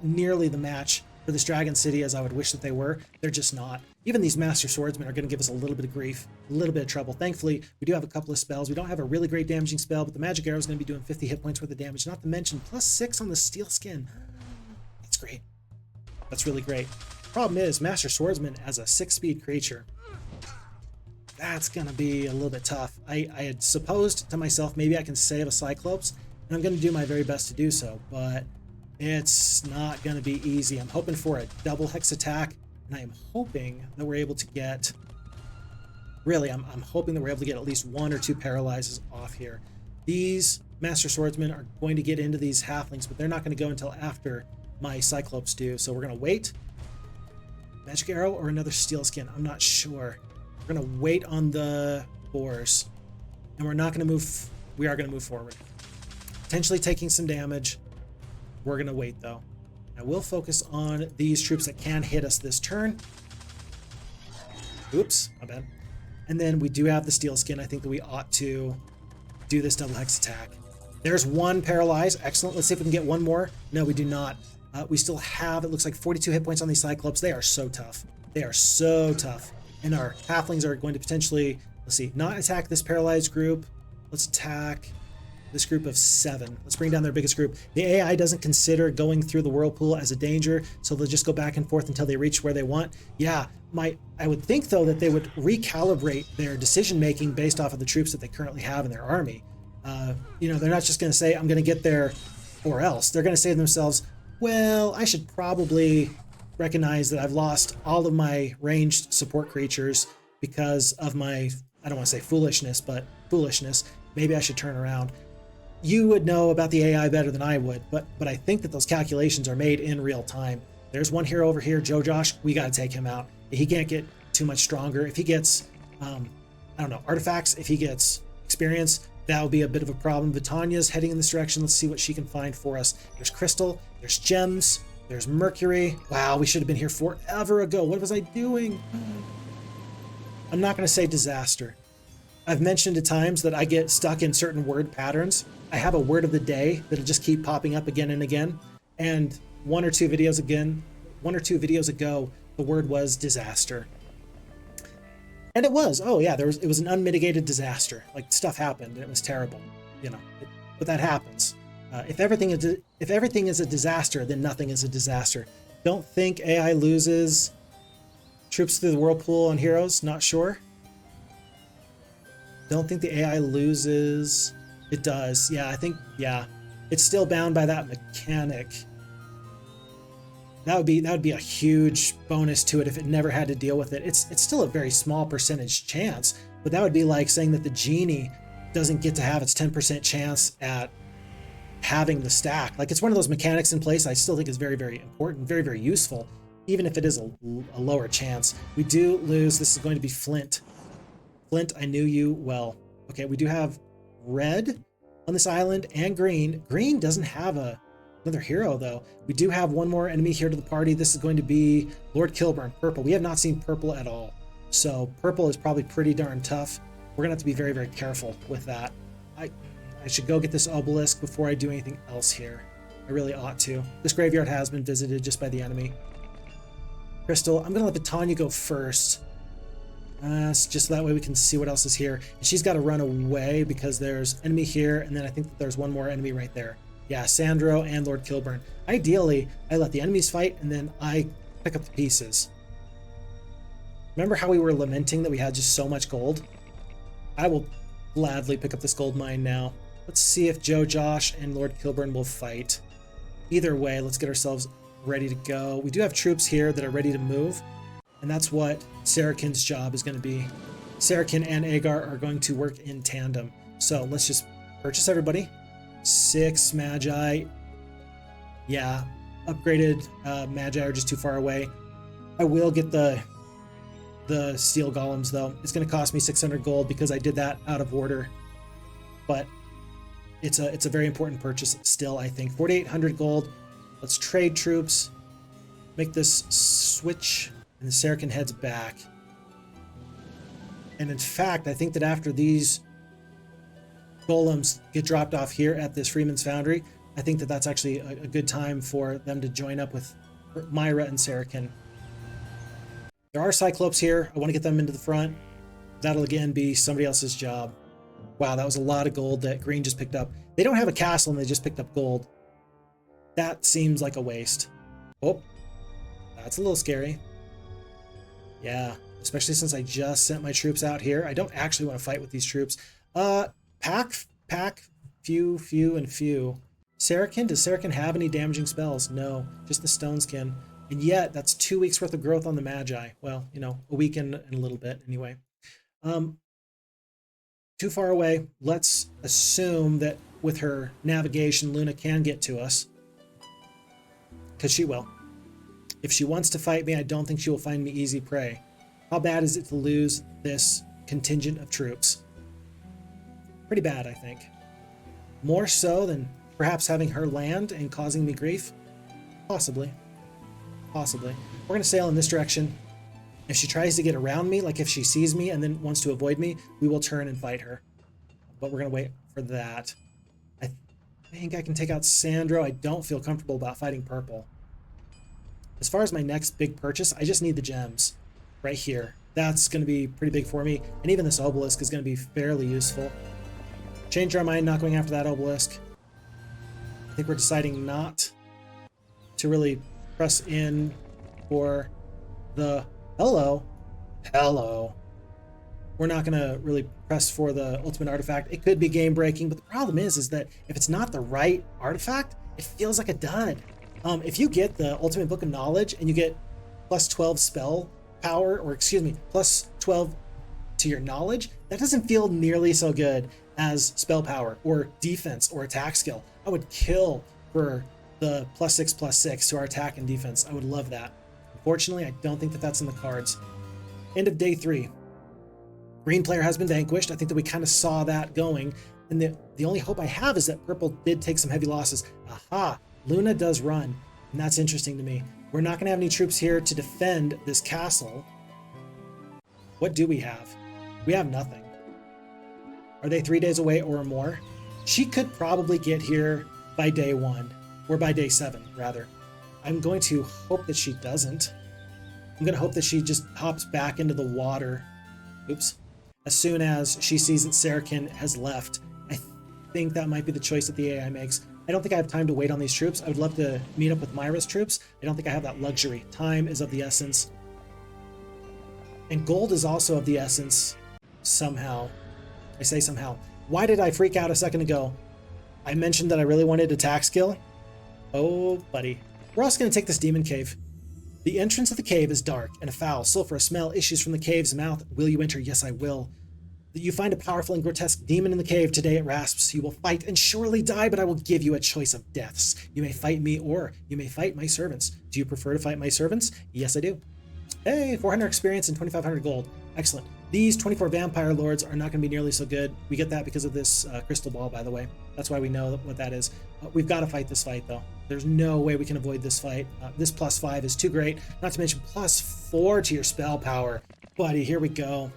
nearly the match for this Dragon City as I would wish that they were. They're just not. Even these Master Swordsmen are going to give us a little bit of grief, a little bit of trouble. Thankfully, we do have a couple of spells. We don't have a really great damaging spell, but the Magic Arrow is going to be doing 50 hit points worth of damage, not to mention +6 on the Steel Skin. That's great. That's really great. Problem is, Master Swordsman as a 6-speed creature, that's going to be a little bit tough. I had supposed to myself, maybe I can save a Cyclopes, and I'm going to do my very best to do so, but it's not going to be easy. I'm hoping for a double hex attack, and I am hoping that we're able to get, really, I'm hoping that we're able to get at least 1 or 2 paralyzes off here. These Master Swordsmen are going to get into these halflings, but they're not going to go until after my Cyclopes do, so we're going to wait. Magic Arrow or another Steel Skin, I'm not sure. We're going to wait on the boars, and we're not going to move, we are going to move forward. Potentially taking some damage. We're going to wait, though. I will focus on these troops that can hit us this turn. Oops, my bad. And then we do have the Steel Skin. I think that we ought to do this double hex attack. There's 1 paralyzed. Excellent. Let's see if we can get 1 more. No, we do not. We still have, it looks like 42 hit points on these Cyclopes. They are so tough. They are so tough. And our halflings are going to potentially, let's see, not attack this paralyzed group. Let's attack this group of 7. Let's bring down their biggest group. The AI doesn't consider going through the whirlpool as a danger, so they'll just go back and forth until they reach where they want. Yeah, I would think, though, that they would recalibrate their decision-making based off of the troops that they currently have in their army. You know, they're not just going to say, I'm going to get there or else. They're going to say to themselves, well, I should probably recognize that I've lost all of my ranged support creatures because of my, I don't want to say foolishness, but foolishness. Maybe I should turn around. You would know about the AI better than I would, but I think that those calculations are made in real time. There's one hero over here, Joe Josh. We got to take him out. He can't get too much stronger. If he gets, I don't know, artifacts, if he gets experience, that would be a bit of a problem. Vitanya's heading in this direction. Let's see what she can find for us. There's crystal, there's gems, there's mercury. Wow, we should have been here forever ago. What was I doing? I'm not going to say disaster. I've mentioned at times that I get stuck in certain word patterns. I have a word of the day that'll just keep popping up again and again. And one or two videos ago, the word was disaster. And it was, oh yeah, it was an unmitigated disaster. Like, stuff happened and it was terrible, you know, but that happens. If everything is a disaster, then nothing is a disaster. Don't think AI loses troops through the whirlpool on heroes, not sure. Don't think the AI loses. It does. Yeah, I think, yeah. It's still bound by that mechanic. That would be a huge bonus to it if it never had to deal with it. It's still a very small percentage chance, but that would be like saying that the genie doesn't get to have its 10% chance at having the stack. Like, it's one of those mechanics in place I still think is very, very important, very, very useful, even if it is a lower chance. We do lose. This is going to be Flint. Flint, I knew you well. Okay, we do have red on this island and green. Green doesn't have another hero, though. We do have one more enemy here to the party. This is going to be Lord Kilburn, purple. We have not seen purple at all. So purple is probably pretty darn tough. We're going to have to be very, very careful with that. I should go get this obelisk before I do anything else here. I really ought to. This graveyard has been visited just by the enemy. Crystal, I'm going to let Vitanya go first. Just so that way we can see what else is here. And she's got to run away because there's enemy here, and then I think that there's one more enemy right there. Yeah, Sandro and Lord Kilburn. Ideally, I let the enemies fight, and then I pick up the pieces. Remember how we were lamenting that we had just so much gold? I will gladly pick up this gold mine now. Let's see if Joe Josh and Lord Kilburn will fight. Either way, let's get ourselves ready to go. We do have troops here that are ready to move, and that's what Sarakin's job is going to be. Sarakin and Agar are going to work in tandem. So let's just purchase everybody. 6 Magi. Yeah, upgraded Magi are just too far away. I will get the steel golems, though. It's going to cost me 600 gold because I did that out of order. But it's a very important purchase still, I think. 4,800 gold. Let's trade troops. Make this switch, and the Sarakin heads back. And in fact, I think that after these golems get dropped off here at this Freeman's Foundry, I think that that's actually a good time for them to join up with Myra and Saracen. There are Cyclopes here. I want to get them into the front. That'll again be somebody else's job. Wow, that was a lot of gold that green just picked up. They don't have a castle and they just picked up gold. That seems like a waste. Oh, that's a little scary. Yeah, especially since I just sent my troops out here. I don't actually want to fight with these troops. Pack, few, and few. Saracen, does Saracen have any damaging spells? No, just the stone skin. And yet, that's 2 weeks worth of growth on the Magi. Well, you know, a week and a little bit anyway. Too far away. Let's assume that with her navigation, Luna can get to us. Because she will. If she wants to fight me, I don't think she will find me easy prey. How bad is it to lose this contingent of troops? Pretty bad, I think. More so than perhaps having her land and causing me grief? Possibly. Possibly. We're going to sail in this direction. If she tries to get around me, like if she sees me and then wants to avoid me, we will turn and fight her. But we're going to wait for that. I think I can take out Sandro. I don't feel comfortable about fighting purple. As far as my next big purchase, I just need the gems right here. That's going to be pretty big for me. And even this obelisk is going to be fairly useful. Change our mind, not going after that obelisk. I think we're deciding not to really press in for the... Hello. We're not going to really press for the ultimate artifact. It could be game breaking, but the problem is that if it's not the right artifact, it feels like a dud. If you get the Ultimate Book of Knowledge and you get plus 12 spell power, or excuse me, plus 12 to your knowledge, that doesn't feel nearly so good as spell power or defense or attack skill. I would kill for the +6/+6 to our attack and defense. I would love that. Unfortunately, I don't think that that's in the cards. End of day 3. Green player has been vanquished. I think that we kind of saw that going. And the only hope I have is that purple did take some heavy losses. Aha! Luna does run, and that's interesting to me. We're not going to have any troops here to defend this castle. What do we have? We have nothing. Are they 3 days away or more? She could probably get here by day 1, or by day 7, rather. I'm going to hope that she doesn't. I'm going to hope that she just hops back into the water. Oops. As soon as she sees that Saracen has left. I think that might be the choice that the AI makes. I don't think I have time to wait on these troops. I would love to meet up with Myra's troops. I don't think I have that luxury. Time is of the essence. And gold is also of the essence, somehow. I say somehow. Why did I freak out a second ago? I mentioned that I really wanted attack skill. Oh, buddy. We're also going to take this demon cave. The entrance of the cave is dark, and a foul, sulphurous smell issues from the cave's mouth. Will you enter? Yes, I will. You find a powerful and grotesque demon in the cave. Today it rasps. You will fight and surely die, but I will give you a choice of deaths. You may fight me, or you may fight my servants. Do you prefer to fight my servants? Yes, I do. Hey, 400 experience and 2,500 gold. Excellent. These 24 vampire lords are not going to be nearly so good. We get that because of this crystal ball, by the way. That's why we know what that is. We've got to fight this fight, though. There's no way we can avoid this fight. This +5 is too great. Not to mention +4 to your spell power. Buddy, here we go.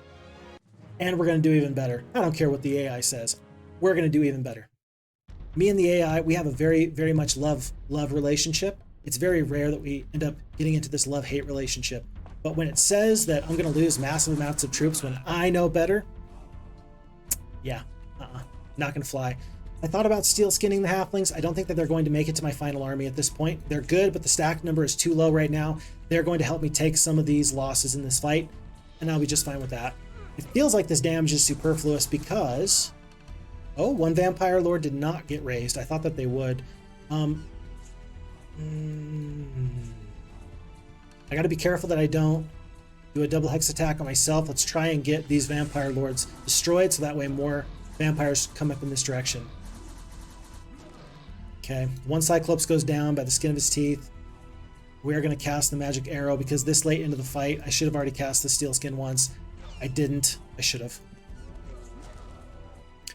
And we're going to do even better. I don't care what the AI says. We're going to do even better. Me and the AI, we have a very, very much love relationship. It's very rare that we end up getting into this love-hate relationship. But when it says that I'm going to lose massive amounts of troops when I know better, yeah, not going to fly. I thought about steel skinning the halflings. I don't think that they're going to make it to my final army at this point. They're good, but the stack number is too low right now. They're going to help me take some of these losses in this fight, and I'll be just fine with that. It feels like this damage is superfluous because... Oh, one vampire lord did not get raised. I thought that they would. I gotta be careful that I don't do a double hex attack on myself. Let's try and get these vampire lords destroyed so that way more vampires come up in this direction. Okay, one Cyclopes goes down by the skin of his teeth. We are going to cast the magic arrow because this late into the fight, I should have already cast the steel skin once. I didn't. I should have.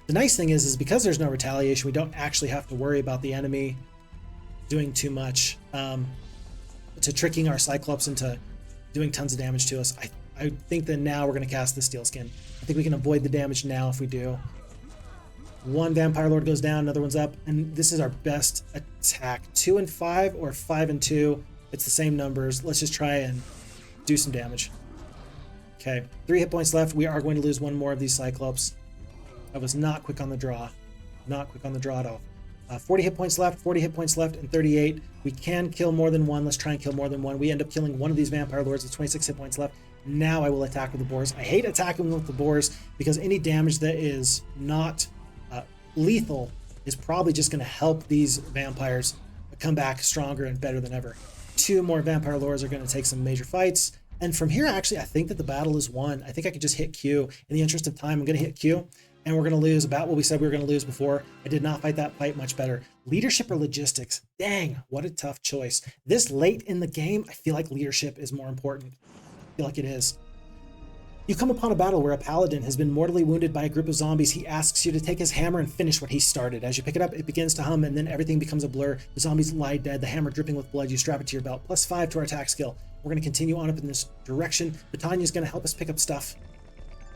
The nice thing is because there's no retaliation, we don't actually have to worry about the enemy doing too much to tricking our Cyclopes into doing tons of damage to us. I think that now we're going to cast the steel skin. I think we can avoid the damage now if we do. One vampire lord goes down, another one's up, and this is our best attack. 2 and 5 or 5 and 2. It's the same numbers. Let's just try and do some damage. Okay, 3 hit points left. We are going to lose one more of these Cyclopes. I was not quick on the draw. Not quick on the draw at all. 40 hit points left, 40 hit points left, and 38. We can kill more than one. Let's try and kill more than one. We end up killing one of these Vampire Lords with 26 hit points left. Now I will attack with the boars. I hate attacking with the boars because any damage that is not lethal is probably just going to help these vampires come back stronger and better than ever. 2 more Vampire Lords are going to take some major fights. And from here, actually, I think that the battle is won. I think I could just hit Q. In the interest of time, I'm going to hit Q. And we're going to lose about what we said we were going to lose before. I did not fight that fight much better. Leadership or logistics? Dang, what a tough choice. This late in the game, I feel like leadership is more important. I feel like it is. You come upon a battle where a paladin has been mortally wounded by a group of zombies. He asks you to take his hammer and finish what he started. As you pick it up, it begins to hum, and then everything becomes a blur. The zombies lie dead, the hammer dripping with blood. You strap it to your belt. +5 to our attack skill. We're going to continue on up in this direction. Britannia's going to help us pick up stuff.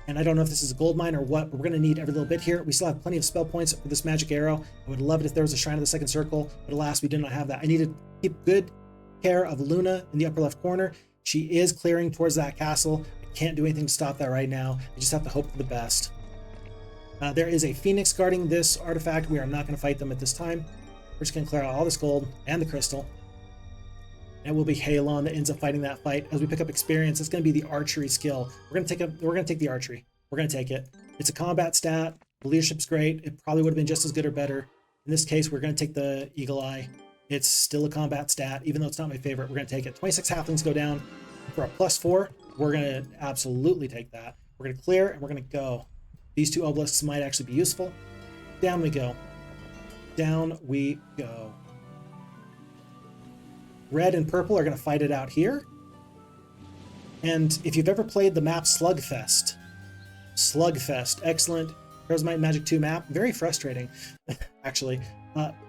And I don't know if this is a gold mine or what, but we're going to need every little bit here. We still have plenty of spell points for this magic arrow. I would love it if there was a Shrine of the Second Circle, but alas, we did not have that. I need to keep good care of Luna in the upper left corner. She is clearing towards that castle. I can't do anything to stop that right now. I just have to hope for the best. There is a Phoenix guarding this artifact. We are not going to fight them at this time. We're just going to clear out all this gold and the crystal. And it will be Halon that ends up fighting that fight. As we pick up experience, it's going to be the archery skill. We're going to take the archery. We're going to take it. It's a combat stat. The leadership's great. It probably would have been just as good or better. In this case, we're going to take the Eagle Eye. It's still a combat stat, even though it's not my favorite. We're going to take it. 26 halflings go down for a +4. We're going to absolutely take that. We're going to clear and we're going to go. These 2 obelisks might actually be useful. Down we go. Down we go. Red and purple are going to fight it out here. And if you've ever played the map Slugfest, excellent Heroes Might and Magic 2 map, very frustrating, actually.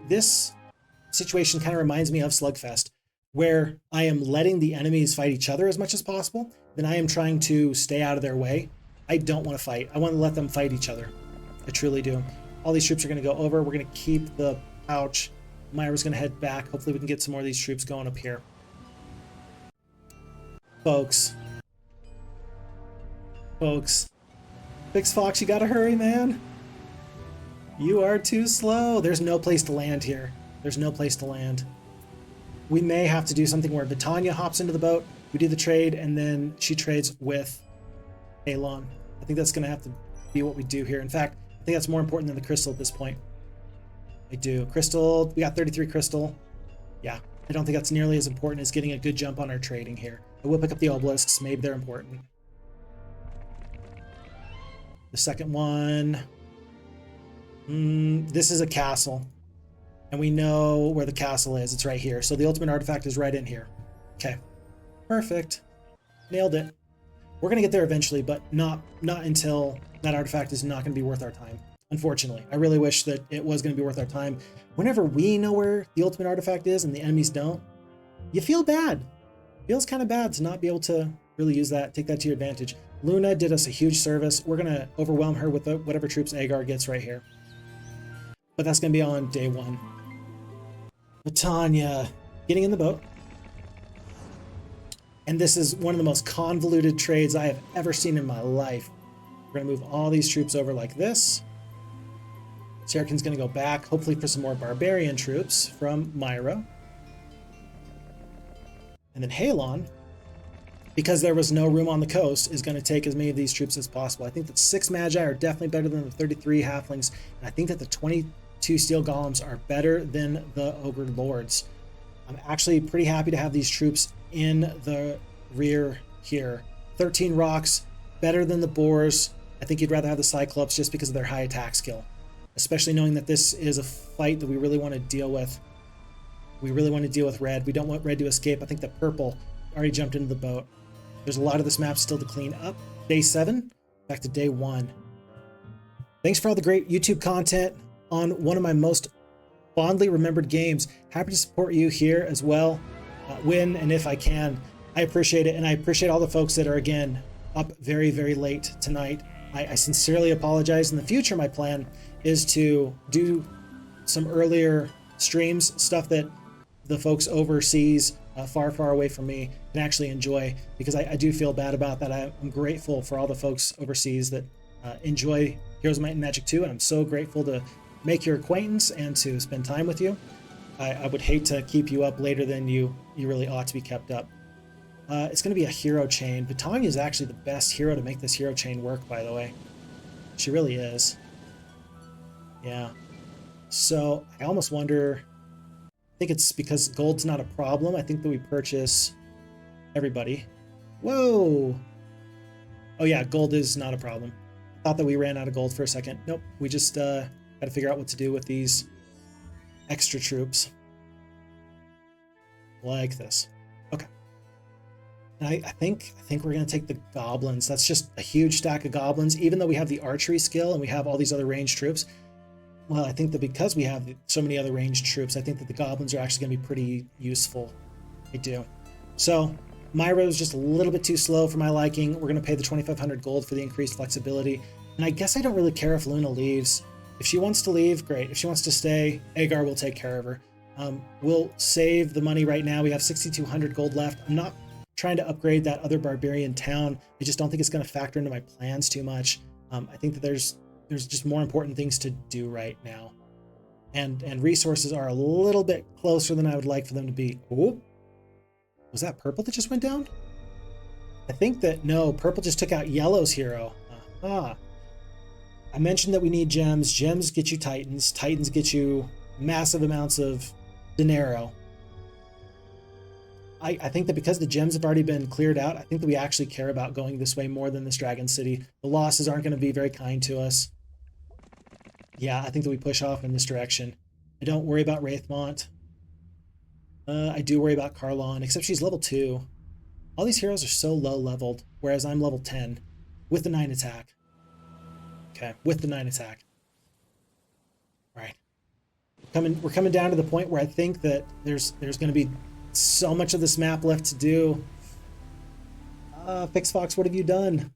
This situation kind of reminds me of Slugfest, where I am letting the enemies fight each other as much as possible, then I am trying to stay out of their way. I don't want to fight. I want to let them fight each other. I truly do. All these troops are going to go over. We're going to keep the pouch. Myra's going to head back. Hopefully we can get some more of these troops going up here. Folks. Phixfox, you got to hurry, man. You are too slow. There's no place to land here. There's no place to land. We may have to do something where Vitania hops into the boat, we do the trade, and then she trades with Halon. I think that's going to have to be what we do here. In fact, I think that's more important than the crystal at this point. I do. Crystal, we got 33 crystal. Yeah, I don't think that's nearly as important as getting a good jump on our trading here. I will pick up the obelisks. Maybe they're important. The second one. This is a castle. And we know where the castle is. It's right here. So the ultimate artifact is right in here. Okay. Perfect. Nailed it. We're going to get there eventually, but not until that artifact is not going to be worth our time. Unfortunately, I really wish that it was going to be worth our time. Whenever we know where the ultimate artifact is and the enemies don't, you feel bad. It feels kind of bad to not be able to really use that, take that to your advantage. Luna did us a huge service. We're going to overwhelm her with whatever troops Agar gets right here. But that's going to be on day 1. Britannia getting in the boat. And this is one of the most convoluted trades I have ever seen in my life. We're going to move all these troops over like this. Serkin's going to go back, hopefully for some more barbarian troops from Myra. And then Halon, because there was no room on the coast, is going to take as many of these troops as possible. I think that 6 Magi are definitely better than the 33 halflings, and I think that the 22 steel golems are better than the ogre lords. I'm actually pretty happy to have these troops in the rear here. 13 rocks, better than the boars. I think you'd rather have the Cyclopes just because of their high attack skill, especially knowing that this is a fight that we really want to deal with. We really want to deal with red. We don't want red to escape. I think that purple already jumped into the boat. There's a lot of this map still to clean up. Day 7, back to day 1. Thanks for all the great YouTube content on one of my most fondly remembered games. Happy to support you here as well, when and if I can. I appreciate it, and I appreciate all the folks that are, again, up very, very late tonight. I sincerely apologize. In the future, my plan is to do some earlier streams, stuff that the folks overseas, far, far away from me, can actually enjoy, because I do feel bad about that. I'm grateful for all the folks overseas that enjoy Heroes of Might and Magic 2, and I'm so grateful to make your acquaintance and to spend time with you. I would hate to keep you up later than you really ought to be kept up. It's going to be a hero chain. Vitanya is actually the best hero to make this hero chain work, by the way. She really is. Yeah. So I almost wonder, I think it's because gold's not a problem. I think that we purchase everybody. Whoa. Oh yeah, gold is not a problem. I thought that we ran out of gold for a second. Nope, we just got to figure out what to do with these extra troops. Like this. Okay. And I think we're going to take the goblins. That's just a huge stack of goblins. Even though we have the archery skill and we have all these other ranged troops, well, I think that because we have so many other ranged troops, I think that the goblins are actually going to be pretty useful. I do. So Myra is just a little bit too slow for my liking. We're going to pay the 2,500 gold for the increased flexibility. And I guess I don't really care if Luna leaves. If she wants to leave, great. If she wants to stay, Agar will take care of her. We'll save the money right now. We have 6,200 gold left. I'm not trying to upgrade that other barbarian town. I just don't think it's going to factor into my plans too much. I think that there's just more important things to do right now. And resources are a little bit closer than I would like for them to be. Oh, was that purple that just went down? I think that, no, purple just took out yellow's hero. I mentioned that we need gems. Gems get you titans. Titans get you massive amounts of dinero. I think that because the gems have already been cleared out, I think that we actually care about going this way more than this Dragon City. The losses aren't going to be very kind to us. Yeah, I think that we push off in this direction. I don't worry about Wraithmont. I do worry about Carlon, except she's level 2. All these heroes are so low leveled, whereas I'm level 10 with the 9 attack. Okay, with the 9 attack. All right. We're coming down to the point where I think that there's going to be so much of this map left to do. Phixfox, what have you done?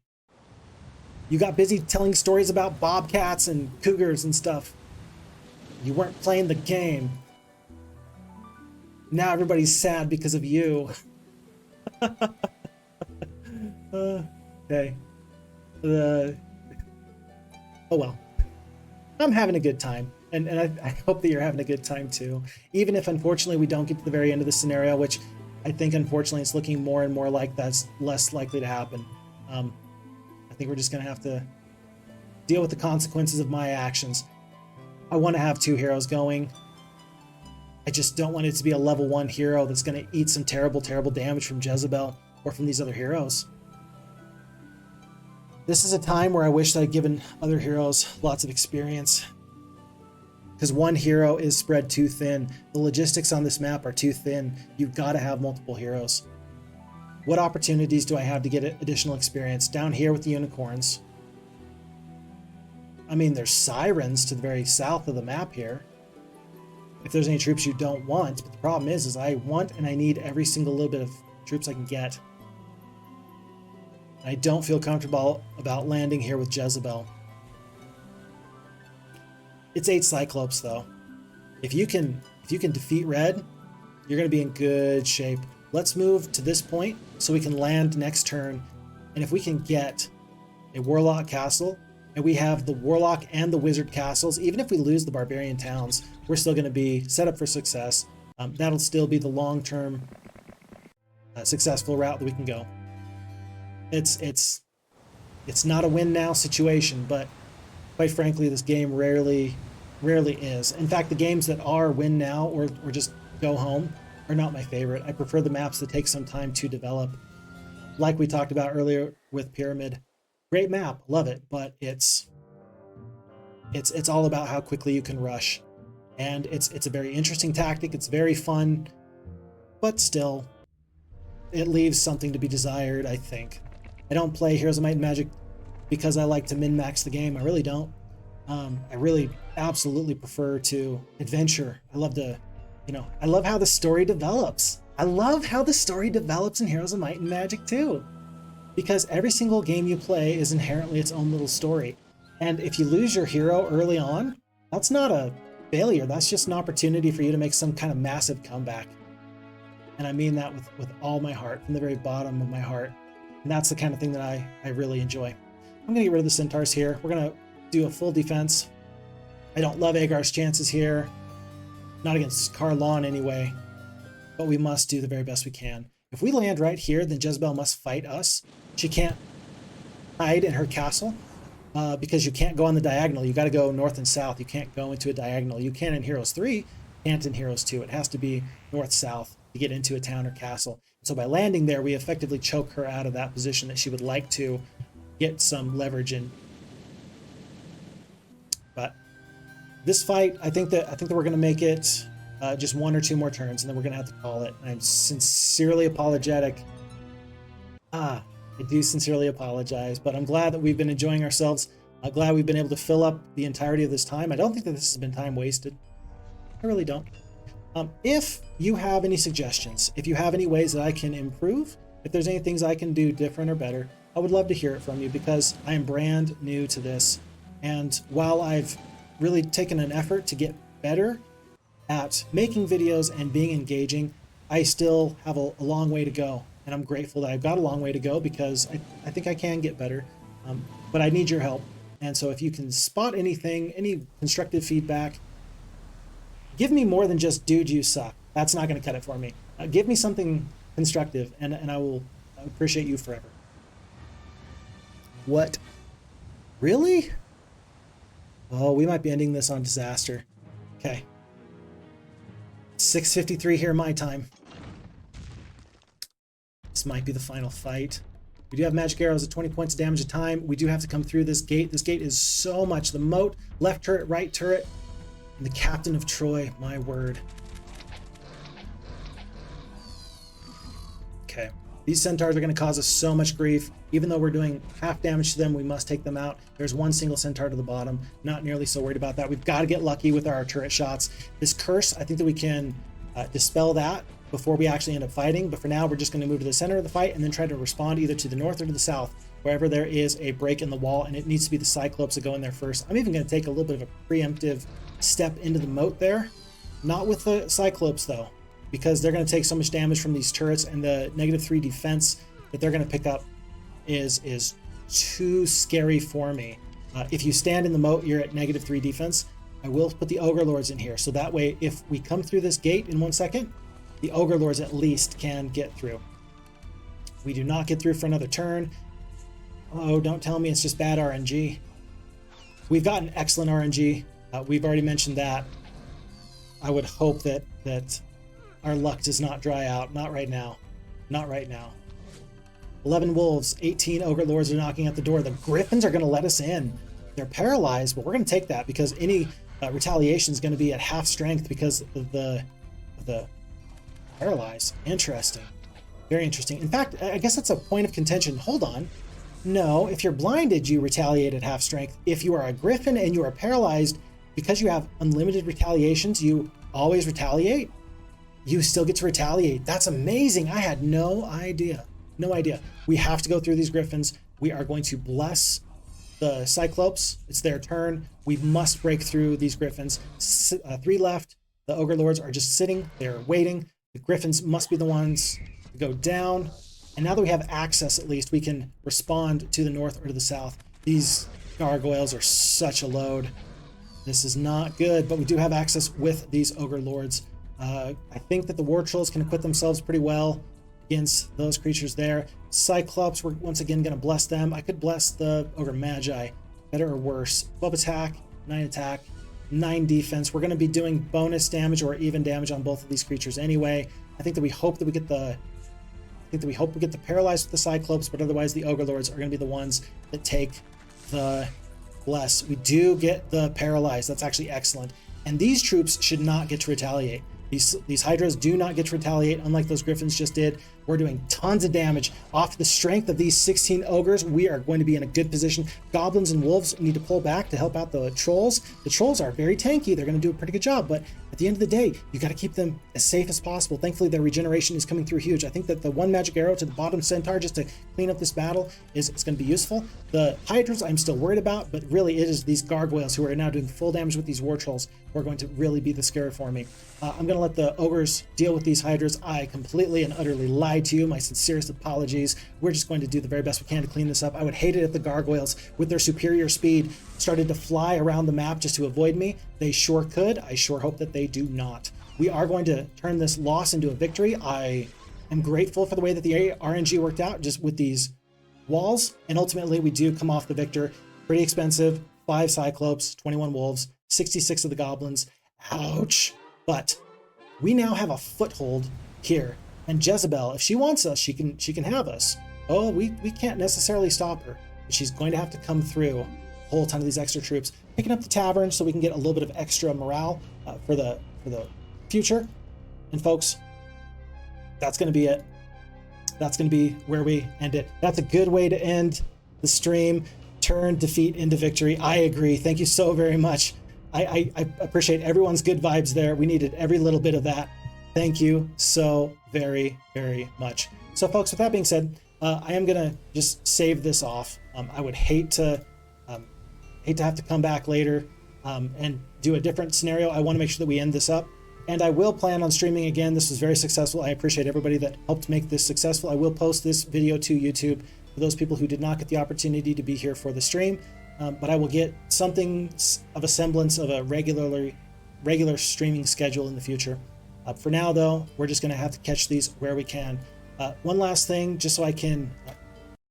You got busy telling stories about bobcats and cougars and stuff. You weren't playing the game. Now everybody's sad because of you. Okay. Oh well. I'm having a good time. And I hope that you're having a good time too. Even if unfortunately we don't get to the very end of the scenario, which I think unfortunately it's looking more and more like that's less likely to happen. I think we're just going to have to deal with the consequences of my actions. I want to have 2 heroes going. I just don't want it to be a level 1 hero that's going to eat some terrible, terrible damage from Jezebel or from these other heroes. This is a time where I wish that I'd given other heroes lots of experience, because one hero is spread too thin. The logistics on this map are too thin. You've got to have multiple heroes. What opportunities do I have to get additional experience? Down here with the unicorns. I mean, there's sirens to the very south of the map here. If there's any troops you don't want, but the problem is I want and I need every single little bit of troops I can get. I don't feel comfortable about landing here with Jezebel. It's 8 Cyclopes though. If you can defeat red, you're going to be in good shape. Let's move to this point so we can land next turn. And if we can get a Warlock castle, and we have the Warlock and the Wizard castles, even if we lose the Barbarian towns, we're still going to be set up for success. That'll still be the long-term successful route that we can go. It's not a win now situation, but quite frankly, this game rarely is. In fact, the games that are win now or just go home are not my favorite. I prefer the maps that take some time to develop. Like we talked about earlier with Pyramid. Great map, love it, but it's all about how quickly you can rush. And it's a very interesting tactic, it's very fun, but still, it leaves something to be desired, I think. I don't play Heroes of Might and Magic because I like to min-max the game. I really don't. I really absolutely prefer to adventure. I love to, I love how the story develops. I love how the story develops in Heroes of Might and Magic 2. Because every single game you play is inherently its own little story. And if you lose your hero early on, that's not a failure. That's just an opportunity for you to make some kind of massive comeback. And I mean that with all my heart, from the very bottom of my heart. And that's the kind of thing that I really enjoy. I'm going to get rid of the centaurs here. We're going to do a full defense. I don't love Agar's chances here. Not against Carlon anyway. But we must do the very best we can. If we land right here, then Jezebel must fight us. She can't hide in her castle because you can't go on the diagonal. You got to go north and south. You can't go into a diagonal. You can in Heroes 3, can't in Heroes 2. It has to be north-south to get into a town or castle. So by landing there, we effectively choke her out of that position that she would like to get some leverage in. But this fight, I think that we're going to make it just 1 or 2 more turns, and then we're going to have to call it. I'm sincerely apologetic. I do sincerely apologize, but I'm glad that we've been enjoying ourselves. I'm glad we've been able to fill up the entirety of this time. I don't think that this has been time wasted. I really don't. If you have any suggestions, if you have any ways that I can improve, if there's any things I can do different or better, I would love to hear it from you, because I am brand new to this. And while I've really taken an effort to get better at making videos and being engaging, I still have a long way to go. And I'm grateful that I've got a long way to go, because I think I can get better. But I need your help. And so if you can spot anything, any constructive feedback, give me more than just, dude, you suck. That's not going to cut it for me. Give me something constructive, and I will appreciate you forever. What? Really? Oh, we might be ending this on disaster. Okay. 6:53 here my time. This might be the final fight. We do have magic arrows at 20 points of damage a time. We do have to come through this gate. This gate is so much. The moat, left turret, right turret, and the captain of Troy, my word. Okay. These centaurs are going to cause us so much grief. Even though we're doing half damage to them, we must take them out. There's one single centaur to the bottom. Not nearly so worried about that. We've got to get lucky with our turret shots. This curse, I think that we can dispel that before we actually end up fighting. But for now, we're just going to move to the center of the fight and then try to respond either to the north or to the south, wherever there is a break in the wall. And it needs to be the Cyclopes that go in there first. I'm even going to take a little bit of a preemptive step into the moat there. Not with the Cyclopes, though, because they're going to take so much damage from these turrets, and the -3 defense that they're going to pick up is too scary for me. If you stand in the moat, you're at -3 defense. I will put the Ogre Lords in here, so that way if we come through this gate in 1 second, the Ogre Lords at least can get through. We do not get through for another turn. Oh, don't tell me it's just bad RNG. We've gotten excellent RNG. We've already mentioned that. I would hope that our luck does not dry out. Not right now. Not right now. 11 wolves, 18 Ogre Lords are knocking at the door. The Griffins are going to let us in. They're paralyzed, but we're going to take that, because any retaliation is going to be at half strength because of the paralyzed. Interesting. Very interesting. In fact, I guess that's a point of contention. Hold on. No, if you're blinded, you retaliate at half strength. If you are a Griffin and you are paralyzed, because you have unlimited retaliations, you always retaliate. You still get to retaliate. That's amazing. I had no idea. No idea. We have to go through these Griffins. We are going to bless the Cyclopes. It's their turn. We must break through these Griffins. 3 left. The Ogre Lords are just sitting. They're waiting. The Griffins must be the ones to go down. And now that we have access, at least, we can respond to the north or to the south. These gargoyles are such a load. This is not good, but we do have access with these Ogre Lords. I think that the War Trolls can acquit themselves pretty well against those creatures there. Cyclops, we're once again going to bless them. I could bless the Ogre Magi, better or worse. 12 attack, 9 attack, 9 defense. We're going to be doing bonus damage or even damage on both of these creatures anyway. I think that we hope that we get the paralyzed with the Cyclopes, but otherwise the Ogre Lords are going to be the ones that take the bless. We do get the paralyzed. That's actually excellent. And these troops should not get to retaliate. These Hydras do not get to retaliate, unlike those Griffins just did. We're doing tons of damage. Off the strength of these 16 Ogres, we are going to be in a good position. Goblins and Wolves need to pull back to help out the Trolls. The Trolls are very tanky. They're going to do a pretty good job, but at the end of the day, you got to keep them as safe as possible. Thankfully, their regeneration is coming through huge. I think that the 1 magic arrow to the bottom centaur just to clean up this battle is going to be useful. The Hydras I'm still worried about, but really it is these Gargoyles who are now doing full damage with these War Trolls who are going to really be the scare for me. I'm going to to let the ogres deal with these hydras. I completely and utterly lied to you. My sincerest apologies. We're just going to do the very best we can to clean this up. I would hate it if the gargoyles, with their superior speed, started to fly around the map just to avoid me. They sure could. I sure hope that they do not. We are going to turn this loss into a victory. I am grateful for the way that the RNG worked out just with these walls, and ultimately we do come off the victor. Pretty expensive. 5 Cyclopes, 21 wolves, 66 of the goblins. Ouch. But we now have a foothold here. And Jezebel, if she wants us, she can have us. Oh, we can't necessarily stop her, but she's going to have to come through a whole ton of these extra troops, picking up the tavern so we can get a little bit of extra morale for the future. And folks, that's going to be it. That's going to be where we end it. That's a good way to end the stream. Turn defeat into victory. I agree. Thank you so very much. I appreciate everyone's good vibes there. We needed every little bit of that. Thank you so very, very much. So folks, with that being said, I am going to just save this off. I would hate to have to come back later and do a different scenario. I want to make sure that we end this up. And I will plan on streaming again. This was very successful. I appreciate everybody that helped make this successful. I will post this video to YouTube for those people who did not get the opportunity to be here for the stream. But I will get something of a semblance of a regular streaming schedule in the future. For now, though, we're just going to have to catch these where we can. One last thing, just so I can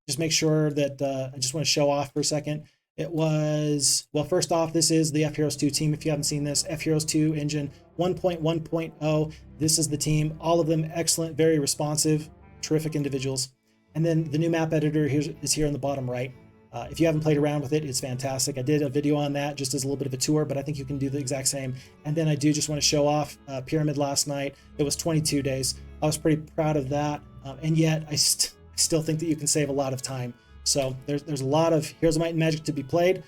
just make sure that I just want to show off for a second. It was, well, first off, this is the FHeroes2 team. If you haven't seen this, FHeroes2 engine 1.1.0. This is the team. All of them excellent, very responsive, terrific individuals. And then the new map editor is here in the bottom right. If you haven't played around with it, it's fantastic. I did a video on that just as a little bit of a tour, but I think you can do the exact same. And then I do just want to show off Pyramid last night. It was 22 days. I was pretty proud of that. And yet I still think that you can save a lot of time. So there's a lot of Heroes of Might and Magic to be played,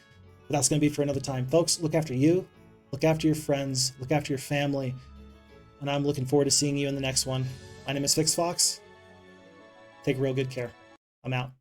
but that's going to be for another time. Folks, look after you, look after your friends, look after your family, and I'm looking forward to seeing you in the next one. My name is Phixfox. Take real good care. I'm out.